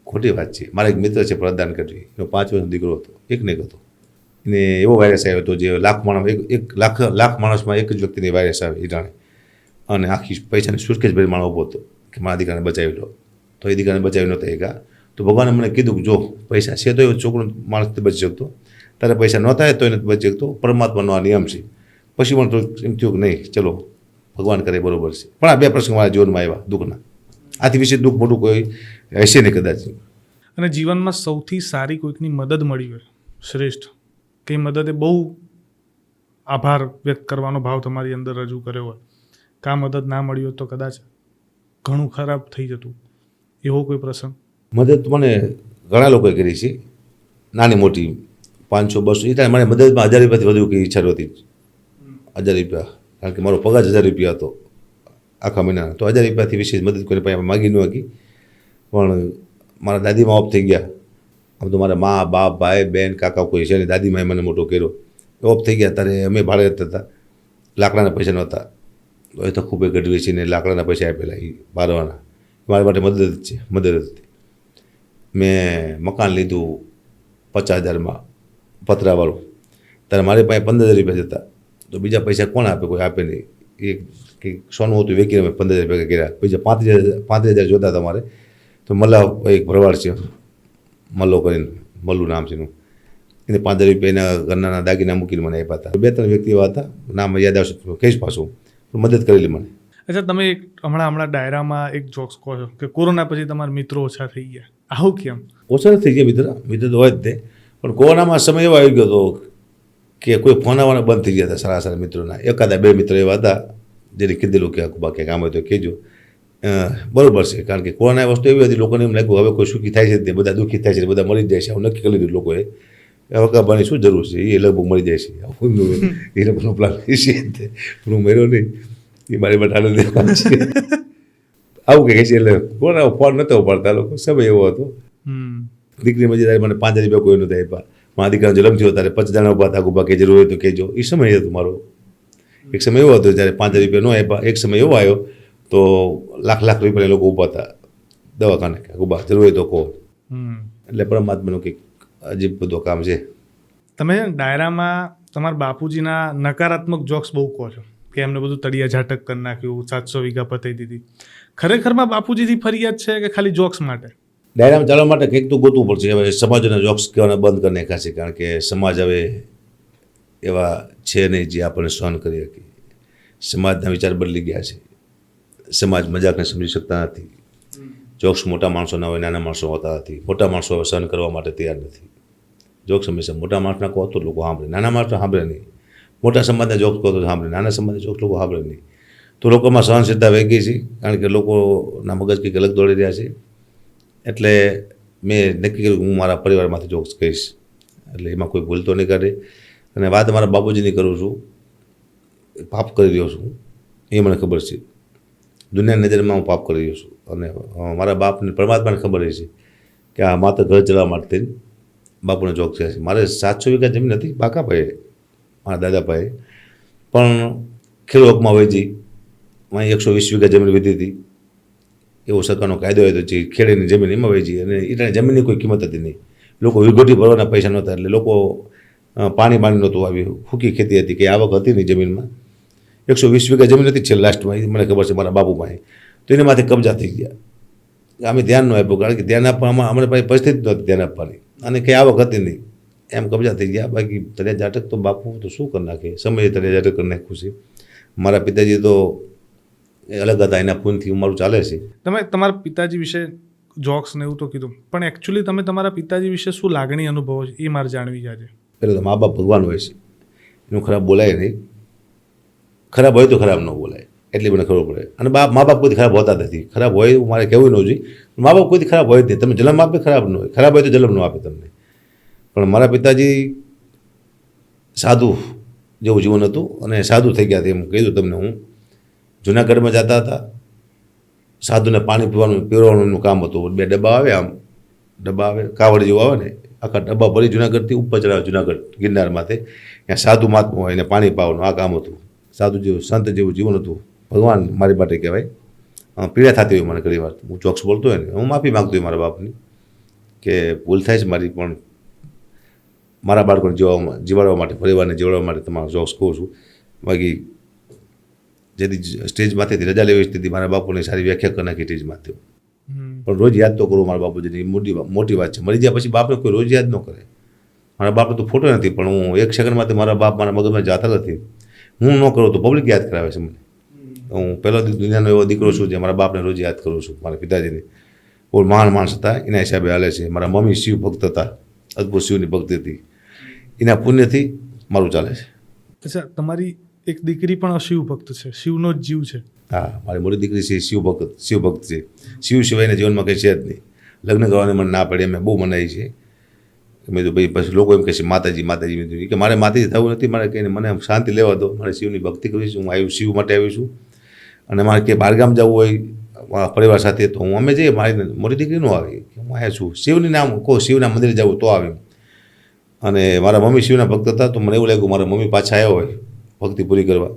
S2: ખોટી વાત છે. મારા એક મિત્ર છે પ્રદાન કરવી, એનો 5 વર્ષનો દીકરો હતો, એક નહીં હતો. એને એવો વાયરસ આવ્યો હતો જે લાખ માણસમાં એક જ વ્યક્તિને વાયરસ આવે એ જાણે. અને આખી પૈસાની સુટકેસ ભરી માણસ ઊભો હતો કે મારા દીકરાને બચાવી લો. તો એ દીકરાને બચાવી નહોતા એકા. તો ભગવાને મને કીધું કે જો પૈસા છે તો એ છોકરો માણસ નથી બચી શકતો, તારે પૈસા નહોતા તો એ નથી બચી શકતો, પરમાત્માનો આ નિયમ છે. પછી મને તો એમ થયું કે નહીં, ચલો ભગવાન કરે બરોબર છે. પણ આ 2 પ્રસંગ મારા જીવનમાં આવ્યા દુઃખના. આથી વિશે દુઃખ મોટું કોઈ હશે નહીં કદાચ.
S1: અને જીવનમાં સૌથી સારી કોઈકની મદદ મળી હોય, શ્રેષ્ઠ, કે મદદે બહુ આભાર વ્યક્ત કરવાનો ભાવ તમારી અંદર રજૂ કર્યો હોય, કે આ મદદ ના મળી હોત તો કદાચ ઘણું ખરાબ થઈ જતું, એવો કોઈ પ્રસંગ?
S2: મદદ મને ઘણા લોકોએ કરી છે, નાની મોટી, 500 200. એ ટાઈમ મને મદદમાં 1000 રૂપિયાથી વધુ કંઈ ઈચ્છા નહોતી. 1000 રૂપિયા, કારણ કે મારો પગાર 1000 રૂપિયા હતો આખા મહિનાનો. તો 1000 રૂપિયાથી વિશેષ મદદ કોઈ પાસે માગી ન શકી. પણ મારા દાદીમાં ઓફ થઈ ગયા. આમ તો મારા મા, બાપ, ભાઈ, બહેન, કાકા કોઈ છે ને, દાદીમાએ મને મોટો કર્યો. ઓફ થઈ ગયા ત્યારે અમે ભાડે રહેતા હતા, લાકડાના પૈસા નહોતા. તો એ તો ખૂબ ગઢ વેચીને લાકડાના પૈસા આપેલા એ બારવાના. મારા માટે મદદ જ છે, મદદ જ હતી. મેં મકાન લીધું 50,000માં પતરાવાળું, ત્યારે મારી પાસે 15,000 રૂપિયા જતા. તો બીજા પૈસા કોણ આપે? કોઈ આપે નહીં. એ કે સોનું હતું વેચીને મેં 15,000 ભેગા કર્યા. બીજા 35,000 જોતા હતા મારે. તો મલ્લા એક ભરવાડ છે, મલ્લો કરીને, મલ્લું નામ છે એનું, એને 5,000 રૂપિયા એના ઘરના દાગીના મૂકીને મને આપ્યા હતા. 2-3 વ્યક્તિ એવા હતા, નામ યાદ આવશે કહીશ પાછું, મદદ કરેલી મને.
S1: અચ્છા, તમે હમણાં ડાયરામાં એક જોક્સ કહો છો કે કોરોના પછી તમારા મિત્રો ઓછા થઈ ગયા, આવું કેમ?
S2: ઓછા નથી થઈ ગયા મિત્ર તો હોય જ તે. પણ કોરોનામાં સમય એવો આવી ગયો હતો કે કોઈ ફોન આવવાના બંધ થઈ ગયા હતા સારા સારા મિત્રોના. 1-2 મિત્ર એવા હતા જેને કીધેલું કે બાકી કામ હોય તો કહેજો. બરાબર છે, કારણ કે કોરોના વસ્તુ એવી હતી, લોકોને એમ લાગ્યું હવે કોઈ સુખી થાય છે તે બધા દુઃખી થાય છે, બધા મરી જાય છે. આવું નક્કી કરી લીધું લોકોએ. હકાબાની શું જરૂર છે, એ લગભગ મરી જાય છે. એ લોકોનો પ્લાન છે. હું મર્યો નહીં, એ મારી માટે આનંદ કામ છે. આવું કહે છે. એટલે કોરોના ફોન નહોતો ઉપાડતા લોકો, સમય એવો હતો. દીકરી મજેદારી મને 5,000 રૂપિયા કોઈ નહોતા આપ્યા. મારા દીકરાનો જન્મ થયો ત્યારે 25 જણા ઉભા હતા, ઉભા કે જરૂર હોય તો કહેજો. એ સમય હતો મારો. એક સમય એવો હતો જ્યારે 5,000 રૂપિયા ન આપ્યા. એક સમય એવો આવ્યો તો લાખ રૂપિયા લોકો ઊભા હતા. દવાખાને કે ઉભા જરૂર હોય તો કહો.
S1: હમ.
S2: એટલે પરમાત્માનું કંઈક અજીબ બધું કામ છે.
S1: તમે ડાયરામાં તમારા બાપુજીના નકારાત્મક જોક્સ બહુ કહો છો કે એમને બધું તળિયા ઝાટક કરી નાખ્યું, 700 વીઘા પતાઈ દીધી. ખરેખરમાં બાપુજીથી ફરિયાદ છે કે ખાલી જોક્સ માટે?
S2: ડાયરામાં ચાલવા માટે કંઈક તો ગોતવું પડશે. હવે સમાજના જોક્સ કહેવાના બંધ કરી નાખ્યા છે, કારણ કે સમાજ હવે એવા છે નહીં જે આપણને સહન કરી શકીએ. સમાજના વિચાર બદલી ગયા છે. સમાજ મજાકને સમજી શકતા નથી. જોક્સ મોટા માણસોના હોય, નાના માણસો હોતા નથી. મોટા માણસો હવે સહન કરવા માટે તૈયાર નથી. જોક્સ હંમેશા મોટા માણસના કહો તો લોકો સાંભળે, નાના માણસો સાંભળે નહીં. મોટા સમાજના જોક્સ કહો તો સાંભળે, નાના સમાજના જોક્સ લોકો સાંભળે નહીં. તો લોકોમાં સહનશીલતા વહી ગઈ છે, કારણ કે લોકોના મગજ કંઈક અલગ દોડી રહ્યા છે. એટલે મેં નક્કી કર્યું હું મારા પરિવારમાંથી જોક્સ કહીશ, એટલે એમાં કોઈ ભૂલ તો નહીં કરે. અને વાત મારા બાપુજીની કરું છું. પાપ કરી રહ્યો છું એ મને ખબર છે. દુનિયાની નજરમાં હું પાપ કરી રહ્યો છું, અને મારા બાપને પરમાત્માને ખબર છે કે આ માત્ર ઘર ચલાવવા માટે બાપુને જોક થયા છે. મારે 700 વીઘા જમીન હતી બાકા ભાઈએ, મારા દાદા ભાઈએ, પણ ખેડૂતમાં વહેંચી. અહીં 120 વીઘા જમીન વીધી હતી. એવો સરકારનો કાયદો હતો જે ખેડૂતની જમીન એમાં વહેંચી, અને એટલે જમીનની કોઈ કિંમત હતી નહીં. લોકો વિઘોટી ભરવાના પૈસા નહોતા, એટલે લોકો પાણી નહોતું આવ્યું. સૂકી ખેતી હતી, કે આવક હતી નહીં જમીનમાં. 120 વીઘા જમીન હતી છેલ્લે લાસ્ટમાં, મને ખબર છે મારા બાપુ પાસે. તો એના માથે કબજા થઈ ગયા. અમે ધ્યાન ન આપ્યું, કારણ કે ધ્યાન આપવામાં અમને પાસે પરિસ્થિતિ નહોતી ધ્યાન આપવાની, અને કંઈ આવક હતી નહીં. એમ કબજા થઈ ગયા. બાકી તળિયા ઝાટક તો બાપુ તો શું કરી નાખે, સમયે તળિયા ઝાટક કરી નાખ્યું છે. મારા પિતાજી તો અલગ હતા, એના પૂનથી મારું ચાલે છે.
S1: તમે તમારા પિતાજી વિશે જોક્સ ને એવું તો કીધું, પણ એકચ્યુઅલી તમે તમારા પિતાજી વિશે શું લાગણી અનુભવો છો એ મારે જાણવી છે આજે.
S2: પહેલાં તો મા બાપ ભગવાન હોય છે, એનું ખરાબ બોલાય નહીં. ખરાબ હોય તો ખરાબ ન બોલાય, એટલી મને ખબર પડે. અને મા બાપ કોઈથી ખરાબ હોતા નથી. ખરાબ હોય એવું મારે કહેવું ન જોઈએ. મા બાપ કોઈથી ખરાબ હોય જ નહીં. તમે જન્મ આપે ખરાબ ન હોય, ખરાબ હોય તો જન્મ ન આપે તમને. પણ મારા પિતાજી સાધુ જેવું જીવન હતું, અને સાધુ થઈ ગયા હતા. એમ કીધું તમને, હું જુનાગઢમાં જતા હતા, સાધુને પાણી પીવડાવવાનું એનું કામ હતું. 2 ડબ્બા આવે, આમ ડબ્બા આવે કાવડ જેવું આવે ને, આખા ડબ્બા ભરી જુનાગઢથી ઉપર ચડાવે જુનાગઢ ગિરનારમાંથી. ત્યાં સાધુ મહાત્મા હોય એને પાણી પાવાનું આ કામ હતું. સાધુ જેવું સંત જેવું જીવન હતું. ભગવાન મારી માટે કહેવાય. પીડા થતી હોય મને ઘણી વાર, હું ચોક્સ બોલતો હોય ને, હું માફી માગતો હોય મારા બાપની કે ભૂલ થાય છે મારી, પણ મારા બાળકોને જીવાડવા માટે, પરિવારને જીવાડવા માટે તમારા જોક્સ કહું છું. બાકી જેથી સ્ટેજમાંથી રજા લેવી સ્થિતિ મારા બાપુને સારી વ્યાખ્યા કરી નાખી સ્ટેજમાંથી. પણ રોજ યાદ તો કરું મારા બાપુજીની, મોટી વાત છે. મરી ગયા પછી બાપને કોઈ રોજ યાદ ન કરે. મારા બાપનો તો ફોટો નથી, પણ હું 1 સેકન્ડમાંથી મારા બાપ મારા મગજમાં જાતા નથી. હું ન કરું તો પબ્લિક યાદ કરાવે છે મને. હું પહેલો દુનિયાનો એવો દીકરો છું જે મારા બાપને રોજ યાદ કરું છું. મારા પિતાજીને બહુ મહાન માણસ હતા, એના હિસાબે હાલે છે. મારા મમ્મી શિવ ભક્ત હતા, અદ્ભુત શિવની ભક્તિ હતી. એના પુણ્યથી મારું ચાલે છે.
S1: અચ્છા, તમારી એક દીકરી પણ શિવ ભક્ત છે, શિવનો જ જીવ છે.
S2: હા, મારી મોટી દીકરી છે શિવ ભક્ત છે. શિવ સિવાયના જીવનમાં કંઈ છે જ નહીં. લગ્ન કરવાની મને ના પડે, મેં બહુ મનાઈ છે. મેં તો ભાઈ પછી લોકો એમ કહે છે માતાજી માતાજી. મેં કીધું કે મારે માતાજી થવું નથી, મારે કહીને મને શાંતિ લેવા દો. મારે શિવની ભક્તિ કરવી છે. હું આવ્યું શિવ માટે આવી છું. અને મારે કે બહારગામ જવું હોય મારા પરિવાર સાથે તો હું અમે જઈએ. મારી મોટી દીકરી ન આવી, હું આવ્યા છું શિવની નામ કહો, શિવના મંદિરે જવું તો આવે. અને મારા મમ્મી શિવના ભક્ત હતા, તો મને એવું લાગ્યું મારા મમ્મી પાછા આવ્યા હોય ભક્તિ પૂરી કરવા.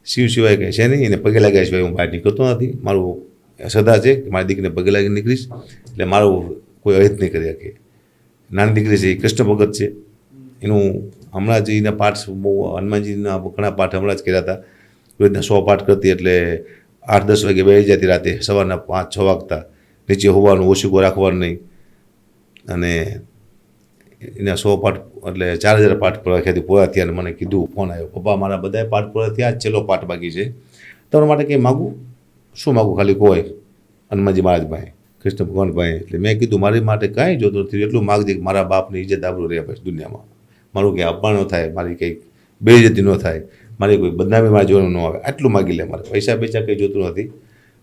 S2: શિવ સિવાય કંઈ છે નહીં, એને પગે લાગ્યા સિવાય હું બહાર નીકળતો નથી. મારું શ્રદ્ધા છે કે મારી દીકરીને પગે લાગીને નીકળીશ, એટલે મારું કોઈ અહિત નહીં કરી શકે. નાની દીકરી છે એ કૃષ્ણ ભગત છે. એનું હમણાં જ એના પાઠ બહુ, હનુમાનજીના ઘણા પાઠ હમણાં જ કર્યા હતા. એવી રીતના 100 પાઠ કરતી, એટલે 8-10 વાગે બેસી જતી રાતે, સવારના 5-6 વાગતા. નીચે હોવાનું, ઓછું રાખવાનું નહીં. અને એના 100 પાઠ એટલે 4000 પાઠ પૂરા થયા. અને મને કીધું, ફોન આવ્યો, પપ્પા મારા બધા પાઠ પૂરા થયા, જ છેલ્લો પાઠ બાકી છે. તમારા માટે કંઈ માગું? શું માગું? ખાલી કોઈ હનુમાનજી મહારાજ પાસે, કૃષ્ણ ભગવાન પાસે. એટલે મેં કીધું મારી માટે કાંઈ જોતું નથી, એટલું માગજે કે મારા બાપની ઇજ્જત આબરૂ રહે પછી દુનિયામાં. મારું કંઈ અપમાન ન થાય, મારી કંઈ બેઇજ્જતી ન થાય, મારી કોઈ બદનામી મારા જીવનમાં ન આવે, આટલું માગી લે. મારે પૈસા કંઈ જોતું નથી.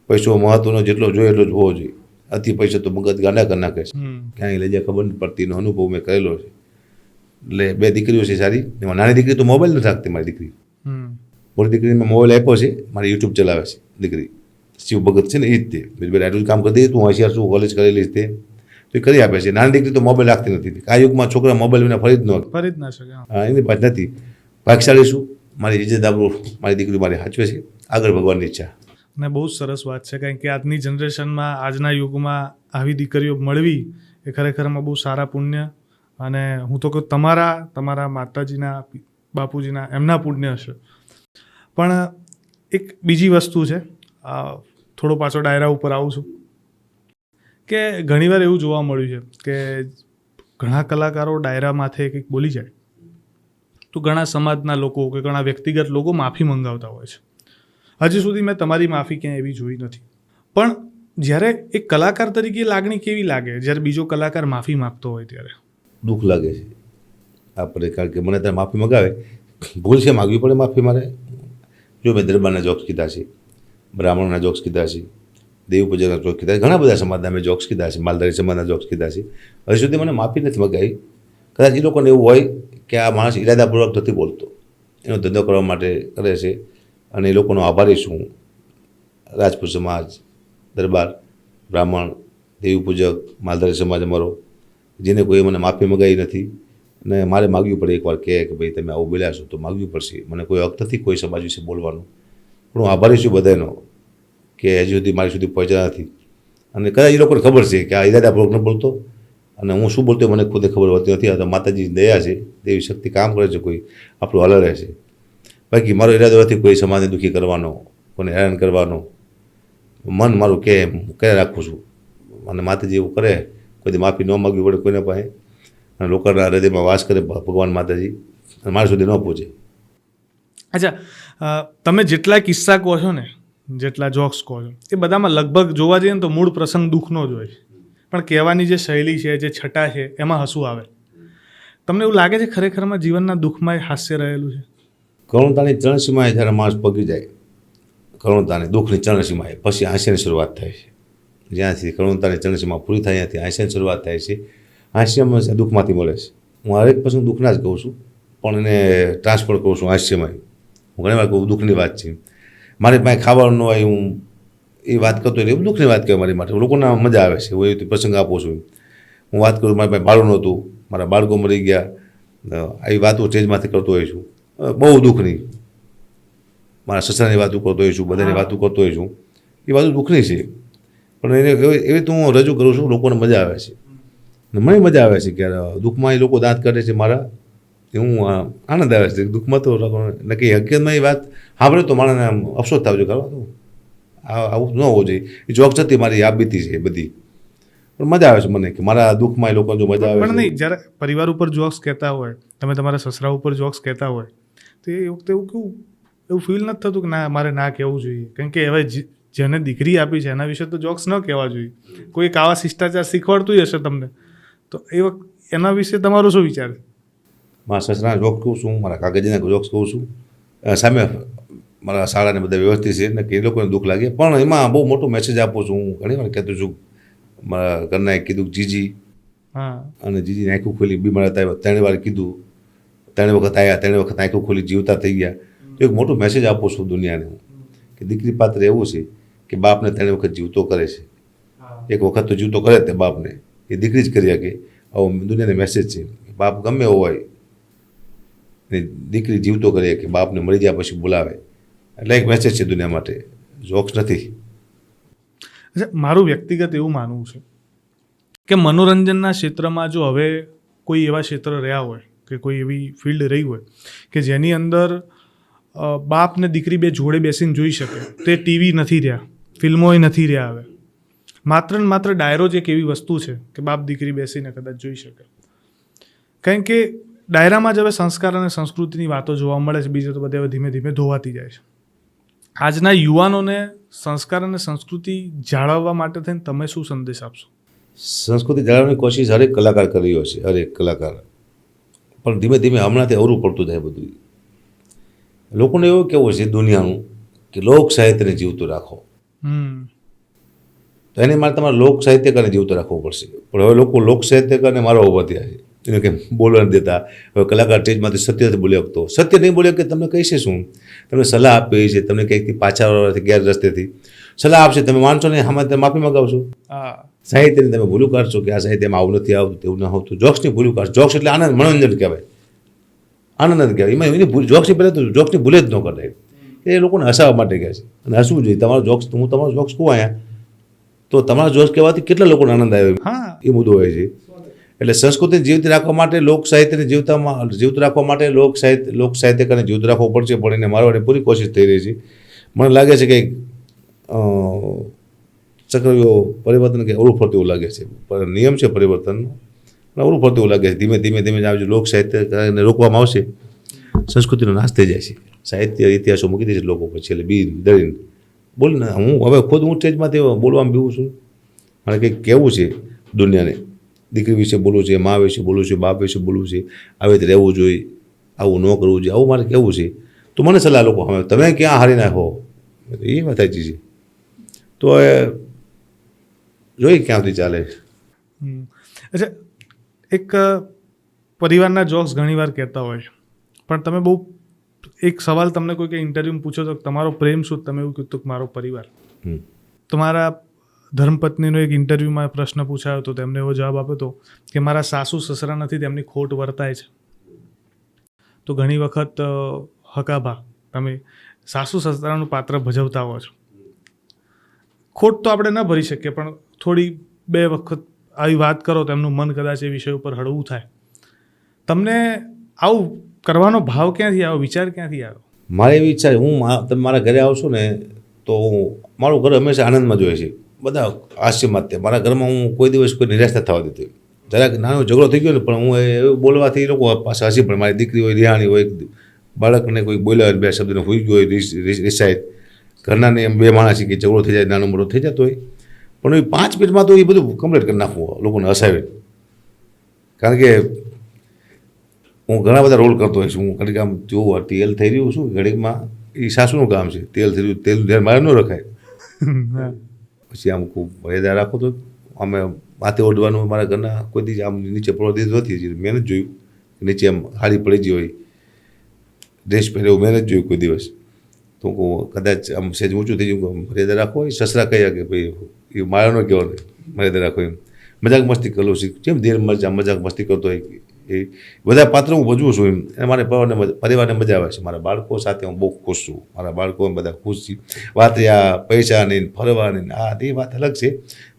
S2: પૈસો મહત્વનો જેટલો જોઈએ એટલો જ હોવો જોઈએ. અતિ પૈસો તો મગજ ગાંડા કરી નાખે છે. ક્યાંય લઈ જાય ખબર નથી પડતી. એનો અનુભવ મેં કરેલો છે. એટલે 2 દીકરીઓ છે સારી. એમાં નાની દીકરી તો મોબાઈલ નથી રાખતી. મારી દીકરી, મોટી દીકરીને મોબાઈલ આપ્યો છે, મારી યુટ્યુબ ચલાવે છે દીકરી. શિવ ભગત છે ને એ જ તે. બીજું આટલું કામ કરી દઈએ, તું હોશિયાર છું, કોલેજ કરેલી તે તો એ કરી આપે છે. નાની દીકરી તો મોબાઈલ રાખતી નથી. આ યુગમાં છોકરા મોબાઈલ વિના ફરી જ ન
S1: શકે.
S2: હા, એની પાસે નથી. ભાગશાળી છું. મારી ઇજ્જત આબરૂ મારી દીકરી મારી સાચવે છે. આગળ ભગવાનની ઈચ્છા.
S1: અને બહુ જ સરસ વાત છે, કારણ કે આજની જનરેશનમાં, આજના યુગમાં આવી દીકરીઓ મળવી એ ખરેખરમાં બહુ સારા પુણ્ય, અને હું તો કહું તમારા માતાજીના, બાપુજીના, એમના પુણ્ય હશે. પણ એક બીજી વસ્તુ છે, થોડો પાછો ડાયરા ઉપર આવું છું, કે ઘણીવાર એવું જોવા મળ્યું છે કે ઘણા કલાકારો ડાયરા માથે કંઈક બોલી જાય તો ઘણા સમાજના લોકો કે ઘણા વ્યક્તિગત લોકો માફી મંગાવતા હોય છે. હજી સુધી મેં તમારી માફી ક્યાંય એવી જોઈ નથી. પણ જ્યારે એક કલાકાર તરીકે લાગણી કેવી લાગે જ્યારે બીજો કલાકાર માફી માગતો હોય ત્યારે?
S2: દુઃખ લાગે છે આપણે, કારણ કે મને ત્યારે માફી મગાવે, ભૂલ છે માગવી પડે માફી મારે. જો મેં દરબારના જોક્સ કીધા છે, બ્રાહ્મણના જોક્સ કીધા છે, દેવ પૂજકના જોક્સ કીધા છે, ઘણા બધા સમાજના મેં જોક્સ કીધા છે, માલધારી સમાજના જોક્સ કીધા છે. હજી સુધી મને માફી નથી મગાવી. કદાચ એ લોકોને એવું હોય કે આ માણસ ઇરાદાપૂર્વક નથી બોલતો, એનો ધંધો કરવા માટે કરે છે, અને એ લોકોનો આભારી છું. રાજપૂત સમાજ, દરબાર, બ્રાહ્મણ, દેવી પૂજક, માલધારી સમાજ અમારો, જેને કોઈ મને માફી મગાવી નથી. અને મારે માગવી પડે એકવાર કે ભાઈ તમે આવું બોલ્યા છો તો માગવી પડશે. મને કોઈ હક નથી કોઈ સમાજ વિશે બોલવાનું, પણ હું આભારી છું બધાનો કે હજી સુધી મારી સુધી પહોંચ્યા નથી. અને કદાચ એ લોકોને ખબર છે કે આ ઇરાદાપૂર્વક ન બોલતો, અને હું શું બોલતો મને ખુદે ખબર હોતી નથી. આ તો માતાજીની દયા છે, દેવી શક્તિ કામ કરે છે, કોઈ આપણું હલ રહે છે. બાકી મારો ઈરાદો નથી કોઈ સમાજને દુઃખી કરવાનો, કોઈને હેરાન કરવાનો. મન મારું કે કરે રાખું છું, અને માતાજી એવું કરે કોઈ માફી ન માગવી પડે કોઈને પાસે, અને લોકોના હૃદયમાં વાસ કરે ભગવાન માતાજી, અને મારા સુધી ન પહોંચે.
S1: અચ્છા, તમે જેટલા કિસ્સા કહો છો ને, જેટલા જોક્સ કહો છો, એ બધામાં લગભગ જોવા જઈએ ને તો મૂળ પ્રસંગ દુઃખનો જ હોય છે, પણ કહેવાની જે શૈલી છે, જે છટા છે, એમાં હસવું આવે. તમને એવું લાગે છે ખરેખરમાં જીવનના દુઃખમાં એ હાસ્ય રહેલું છે?
S2: કરુણતાની ચરણસીમાએ જ્યારે માણસ પગી જાય, કરુણતાની દુઃખની ચરણસીમાએ, પછી હાસ્યની શરૂઆત થાય છે. જ્યાંથી કરુણતાની ચરણસીમા પૂરી થાય ત્યાંથી હાસ્યની શરૂઆત થાય છે. હાસ્યમાં દુઃખમાંથી મળે છે. હું હરેક પ્રસંગ દુઃખના જ કહું છું, પણ એને ટ્રાન્સફર કરું છું હાસ્યમાં. હું ઘણી વાર કહું દુઃખની વાત છે, મારી પાસે ખાવાનું ન હોય, હું એ વાત કરતો હોય એવું દુઃખની વાત કહેવાય મારી માટે. લોકોને મજા આવે છે, હું એવી પ્રસંગ આપું છું. હું વાત કરું મારી પાસે બાળું નહોતું, મારા બાળકો મરી ગયા, આવી વાતો સ્ટેજમાંથી કરતો હોઈ છું, બહુ દુઃખની. મારા સસરાની વાતો કરતો હોઈ છું, બધાની વાતો કરતો હોઈ છું, એ વાતો દુઃખની છે, પણ એને એવી તો હું રજૂ કરું છું, લોકોને મજા આવે છે. મને મજા આવે છે કે દુઃખમાં એ લોકો દાંત કાઢે છે મારા, એ હું આનંદ આવે છે. દુઃખમાં તો નક્કી હકીકતમાં એ વાત સાંભળે તો માણસને અફસોસ થવો જોઈએ, કરવા તો આવું ન હોવું જોઈએ. એ જોક્સ હતી મારી આપબીતી છે બધી, પણ મજા આવે છે મને કે મારા દુઃખમાં એ લોકોને જો મજા આવે.
S1: પણ નહીં, જ્યારે પરિવાર ઉપર જોક્સ કહેતા હોય, તમે તમારા સસરા ઉપર જોક્સ કહેતા હોય, તો એ વખતે એવું ફીલ નથી થતું કે ના મારે ના કહેવું જોઈએ? કારણ કે હવે જેને દીકરી આપી છે એના વિશે તો જોક્સ ન કહેવા જોઈએ. કોઈક આવા શિષ્ટાચાર શીખવાડતું હશે તમને, તો એ વખત એના વિશે તમારો શું વિચાર છે?
S2: મારા સસરાના જોક્સ કહું છું, મારા કાકાજીના જોક્સ કહું છું, સામે મારા શાળાને બધા વ્યવસ્થિત છે ને કે એ લોકોને દુઃખ લાગે, પણ એમાં બહુ મોટો મેસેજ આપું છું. હું ઘણી વાર કહેતો છું, મારા ઘરનાએ કીધું જીજી,
S1: હા,
S2: અને જીજીને આંખું ખોલી બીમાર હતા, 3 વાર કીધું, 3 વખત આવ્યા, 3 વખત આંખું ખોલી જીવતા થઈ ગયા. તો એક મોટો મેસેજ આપું છું દુનિયાને હું, કે દીકરી પાત્ર એવું છે કે બાપને 3 વખત જીવતો કરે છે. એક વખત તો જીવતો કરે તે બાપને, એ દીકરી જ કરી શકે. આવો દુનિયાને મેસેજ છે. બાપ ગમે એવો હોય, દીકરી જીવતો કરે કે બાપને મરી ગયા પછી બોલાવે, એટલે એક મેસેજ છે દુનિયા માટે, જોક્સ નથી.
S1: મારું વ્યક્તિગત એવું માનવું છે કે મનોરંજનના ક્ષેત્રમાં જો હવે કોઈ એવા ક્ષેત્ર રહ્યા હોય કે કોઈ એવી ફિલ્ડ રહી હોય કે જેની અંદર બાપ ને દીકરી બે જોડે બેસીને જોઈ શકે, તે ટીવી નથી રહ્યા, ફિલ્મોય નથી રહ્યા. હવે માત્ર ને માત્ર ડાયરો જ એક એવી વસ્તુ છે કે બાપ દીકરી બેસીને કદાચ જોઈ શકે. કારણ કે ડાયરામાં જ હવે સંસ્કાર અને સંસ્કૃતિની વાતો જોવા મળે છે, બીજું તો બધે હવે ધીમે ધીમે ધોવાતી જાય છે. આજના યુવાનોને સંસ્કાર અને સંસ્કૃતિ જાળવવા માટે થઈને તમે શું સંદેશ આપશો?
S2: સંસ્કૃતિ જાળવવાની કોશિશ હરેક કલાકાર કરી રહ્યો છે, હરેક કલાકાર, પણ ધીમે ધીમે હમણાંથી અવરું પડતું જાય બધું. લોકોને એવું કેવું છે દુનિયાનું કે લોક સાહિત્યને જીવતું રાખો, તો એની માટે તમારે લોક સાહિત્યકારને જીવતો રાખવું પડશે. પણ હવે લોકો લોક સાહિત્યકારને મારવા ઊભા થયા છે, એને કંઈ બોલવા નથી દેતા. હવે કલાકાર સ્ટેજમાંથી સત્ય નથી બોલી શકતો, સત્ય નહીં બોલે કે તમને કહીશે શું? તમને સલાહ આપી છે, તમને કંઈકથી પાછા વળવાથી ગેરરસ્તેથી સલાહ આપશે, તમે માનશો નહીં, આમાં તમે માફી મગાવશો. સાહિત્યની તમે ભૂલું કાઢશો કે આ સાહિત્યમાં આવું નથી આવતું, તેવું ન આવતું. જોક્સની ભૂલું કાઢશો. જોક્સ એટલે આનંદ, મનોરંજન કહેવાય, આનંદ જ કહેવાય. એમાં એની જોક્સની પહેલાં તો જોક્સની ભૂલે જ ન કરાય. એ લોકોને હસાવવા માટે કહે છે અને હસવું જોઈએ. તમારો જોક્સ હું તમારો જોક્સ કહું અહીંયા તો તમારા જોક્સ કહેવાથી કેટલા લોકોને આનંદ આવે
S1: હા
S2: એ મુદ્દો હોય છે. એટલે સંસ્કૃતિને જીવિત રાખવા માટે લોક સાહિત્યને જીવિત રાખવા માટે લોક સાહિત્યકારને જીવિત રાખવો પડશે, પણ એને મારવાની પૂરી કોશિશ થઈ રહી છે. મને લાગે છે કે ચક્રવ્યૂહ પરિવર્તન કે અવળું ફરતું એવું લાગે છે, પણ નિયમ છે પરિવર્તનનો, પણ અવળું ફરતું એવું લાગે છે. ધીમે ધીમે ધીમે જો લોક સાહિત્યને રોકવામાં આવશે, સંસ્કૃતિનો નાશ થઈ જાય છે. સાહિત્ય ઇતિહાસો મૂકી દે છે લોકો પછી, એટલે બી દરીને બોલ ને હું હવે ખુદ હું સ્ટેજમાંથી બોલવામાં બીવું છું. મારે કંઈક કહેવું છે દુનિયાને, દીકરી વિશે બોલવું છે, મા વિશે બોલવું છે, બાપ વિશે બોલવું છે, આવી રીતે રહેવું જોઈએ, આવું ન કરવું જોઈએ, આવું મારે કહેવું છે. તો મને સલાહ લોકો હવે તમે ક્યાં હારી નાખો એ વાત સાચી છે. તો એ જોઈ ક્યાંથી ચાલે.
S1: અચ્છા, એક પરિવારના જોક્સ ઘણીવાર કહેતા હોય છે, પણ તમે બહુ એક સવાલ તમને કોઈ કે ઇન્ટરવ્યૂમાં પૂછો તો તમારો પ્રેમ શું, તમે એવું કીધું કે મારો પરિવાર. તમારા ધર્મપત્નીનો એક ઇન્ટરવ્યૂમાં પ્રશ્ન પૂછાયો હતો, તેમને એવો જવાબ આપ્યો હતો કે મારા સાસુ સસરા નથી, તેમની ખોટ વર્તાય છે. તો ઘણી વખત હકાભા તમે સાસુ સસરાનું પાત્ર ભજવતા હો છો. ખોટ તો આપણે ન ભરી શકીએ, પણ થોડી બે વખત આવી વાત કરો તો એમનું મન કદાચ એ વિષય ઉપર હળવું થાય. તમને આવું કરવાનો ભાવ ક્યાંથી આવ્યો, વિચાર ક્યાંથી આવ્યો?
S2: મારી એવી ઈચ્છા છે, તમે મારા ઘરે આવશો ને તો મારું ઘર હંમેશા આનંદમાં જ હોય છે. બધા હાસ્યમાં જ. મારા ઘરમાં હું કોઈ દિવસ કોઈ નિરાશ ન થવા દેતો. જરાક નાનો ઝઘડો થઈ ગયો ને પણ હું એવું બોલવાથી એ લોકો પાછા હસી પડે. મારી દીકરી હોય, રિહાણી હોય, બાળકને કોઈ બોલ્યા બે શબ્દને હોઈ ગયો હોય રિસાઈડ, ઘરનાને એમ બે માણસ કે ઝઘડો થઈ જાય, નાનો મોટો થઈ જતો હોય, પણ એ 5 મિનિટમાં તો એ બધું કમ્પ્લીટ કરી નાખવું લોકોને હસાવે. કારણ કે હું ઘણા બધા રોલ કરતો હોઈશ. હું ઘડીક આમ જોઉં તેલ થઈ રહ્યું શું ઘડીકમાં, એ સાસુનું કામ છે. તેલ થઈ રહ્યું, તેલનું ધ્યાન મારે ન રખાય. પછી આમ ખૂબ મર્યાદા રાખો તો અમે માથે ઓઢવાનું મારા ઘરના કોઈ દિવસ આમ નીચે પડવા દીધું નથી. મેં જ જોયું નીચે આમ હાડી પડી ગઈ હોય, ડ્રેસ પહેર્યો, મેં જ જોયું કોઈ દિવસ. તો કદાચ આમ સહેજ ઊંચું થઈ ગયું, મર્યાદા રાખો. એ સસરા કહ્યા કે ભાઈ એ મારા ન કહેવાનું, મર્યાદા રાખો એમ. મજાક મસ્તી કરું છું, જેમ દેર મજાક મસ્તી કરતો હોય એ બધા પાત્ર હું ભજવું છું એમ. અને મારે પરિવારને મજા આવે છે. મારા બાળકો સાથે હું બહુ ખુશ છું. મારા બાળકો બધા ખુશ છે. વાત આ પૈસાની, ફરવાની, આ એ વાત અલગ છે.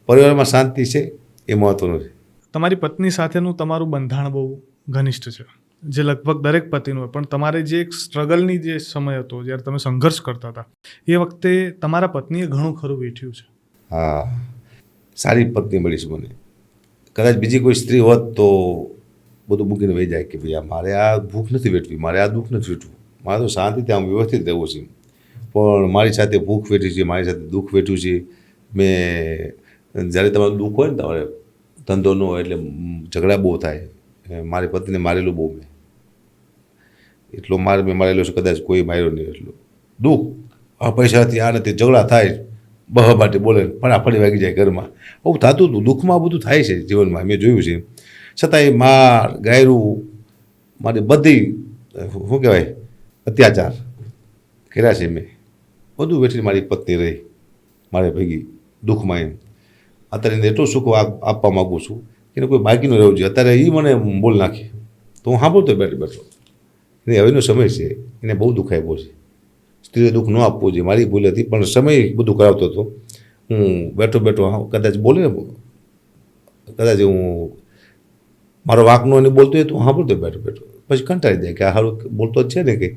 S2: પરિવારમાં શાંતિ છે એ મહત્વનું છે.
S1: તમારી પત્ની સાથેનું તમારું બંધાણ બહુ ઘનિષ્ઠ છે, જે લગભગ દરેક પતિનું હોય. પણ તમારે જે એક સ્ટ્રગલની જે સમય હતો, જ્યારે તમે સંઘર્ષ કરતા હતા, એ વખતે તમારા પત્નીએ ઘણું ખરું વેઠ્યું છે.
S2: હા, સારી પત્ની મળી છે મને. કદાચ બીજી કોઈ સ્ત્રી હોત તો બધું મૂકીને વહી જાય કે ભાઈ આ મારે આ ભૂખ નથી વેઠવી, મારે આ દુઃખ નથી વેઠવું, મારે તો શાંતિથી આમ વ્યવસ્થિત રહેવું છે. પણ મારી સાથે ભૂખ વેઠી છે, મારી સાથે દુઃખ વેઠ્યું છે મેં. જ્યારે તમારું દુઃખ હોય ને, તમારે ધંધો ન હોય એટલે ઝઘડા બહુ થાય. મારી પત્નીને મારેલું બહુ મેં, એટલો મેં મારેલો છે કદાચ કોઈ માર્યો નહીં એટલો. દુઃખ આ પૈસાથી આ નથી, ઝઘડા થાય, બહાબાટી બોલે, ફટાફટી વાગી જાય ઘરમાં. આવું થતું હતું. દુઃખમાં બધું થાય છે જીવનમાં, મેં જોયું છે. છતાંય માર ગાયરું, મારી બધી શું કહેવાય અત્યાચાર કર્યા છે મેં. બધું વેઠીને મારી પત્ની રહી મારે ભેગી દુઃખમાં એમ. અત્યારે એને એટલું સુખ આપવા માગું છું કે એને કોઈ બાકી ન રહેવું જોઈએ. અત્યારે એ મને બોલ નાખે તો હું સાંભળતો બેઠો. એને હવેનો સમય છે, એને બહુ દુઃખ આપ્યો છે. સ્ત્રીએ દુઃખ ન આપવું જોઈએ, મારી ભૂલ હતી, પણ સમય બધું કરાવતો હતો. હું બેઠો કદાચ બોલે ને, કદાચ હું મારો વાંકનો એને બોલતો હોય તો હું સાંભળતો બેઠો. પછી કંટાળી જાય કે આ સારું બોલતો જ છે ને કંઈ.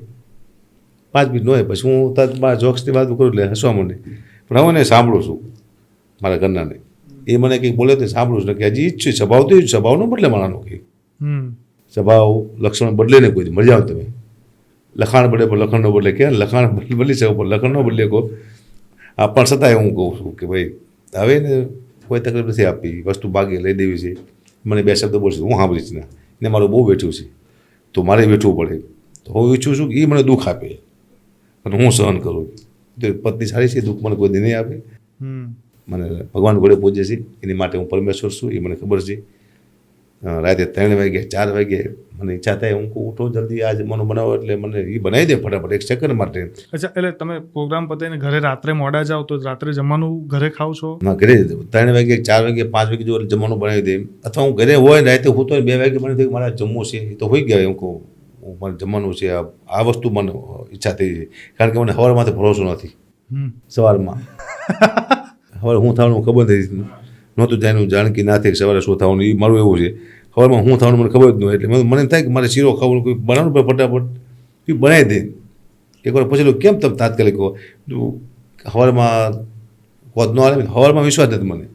S2: 5 મિનિટ ન હોય પછી હું મારા જોક્સની વાત કરું એટલે હસવા માંડે. પણ હવે એને સાંભળું છું મારા ઘરનાને. એ મને કંઈક બોલે તો સાંભળું છું કે હજી ઈચ્છું સ્વભાવ તો સ્વભાવ ન બદલે મારાનો કંઈ. સ્વભાવ લક્ષણ બદલે ને કોઈ મળી જાઓ તમે. લખાણ બદલે પણ લખણ ન બદલે કે લખાણ બદલી શકો પણ લખણ ન બદલે કહો. આ પણ છતાંય હું કહું છું કે ભાઈ હવે ને કોઈ તકલીફ નથી આપી, વસ્તુ ભાગે લઈ દેવી છે. મને 2 શબ્દ બોલશે હું સાંભળીશ ના, એને મારું બહુ વેઠવું છે તો મારે વેઠવું પડે. તો હું ઈચ્છું છું કે એ મને દુઃખ આપે અને હું સહન કરું. તો પત્ની સારી છે, દુઃખ મને કોઈ દી નહીં આપે. મને ભગવાન ઘોડે પૂજે છે, એની માટે હું પરમેશ્વર છું એ મને ખબર છે. રાતે 3 વાગે 4 વાગે મને ઈચ્છા થાય હું ઉઠો જલ્દી આજ મને બનાવો એટલે મને એ બનાવી દે ફટાફટ 1 સેકન્ડ માટે.
S1: અચ્છા, એટલે તમે પ્રોગ્રામ પતાવીને ઘરે રાત્રે મોડા જાઓ તો રાત્રે જમવાનું ઘરે ખાવ છો?
S2: ના, ઘરે 3 વાગે 4 વાગે 5 વાગે જો જમવાનું બનાવી દે. અથવા હું ઘરે હોય રાતે હું તો 2 વાગે મને મારે જમવું છે એ તો હોઈ ગયા. હું કહું મને જમવાનું છે આ વસ્તુ મને ઈચ્છા થઈ છે. કારણ કે મને સવારમાંથી ભરોસો નથી. સવારમાં સવારે હું થવાનું ખબર નથી નહોતું જાણ્યું જાણકી ના થઈ સવારે શું થવાનું એ મારું એવું છે. સવારમાં હું થવાનું મને ખબર જ ન હોય એટલે મને એમ થાય કે મારે શીરો ખાવાનું કોઈ બનાવવું પડે ફટાફટ એ બનાવી દે. એકવાર પૂછેલું કેમ તમે તાત્કાલિક કહો સવારમાં કોદ ન આવે સવારમાં વિશ્વાસ નથી મને.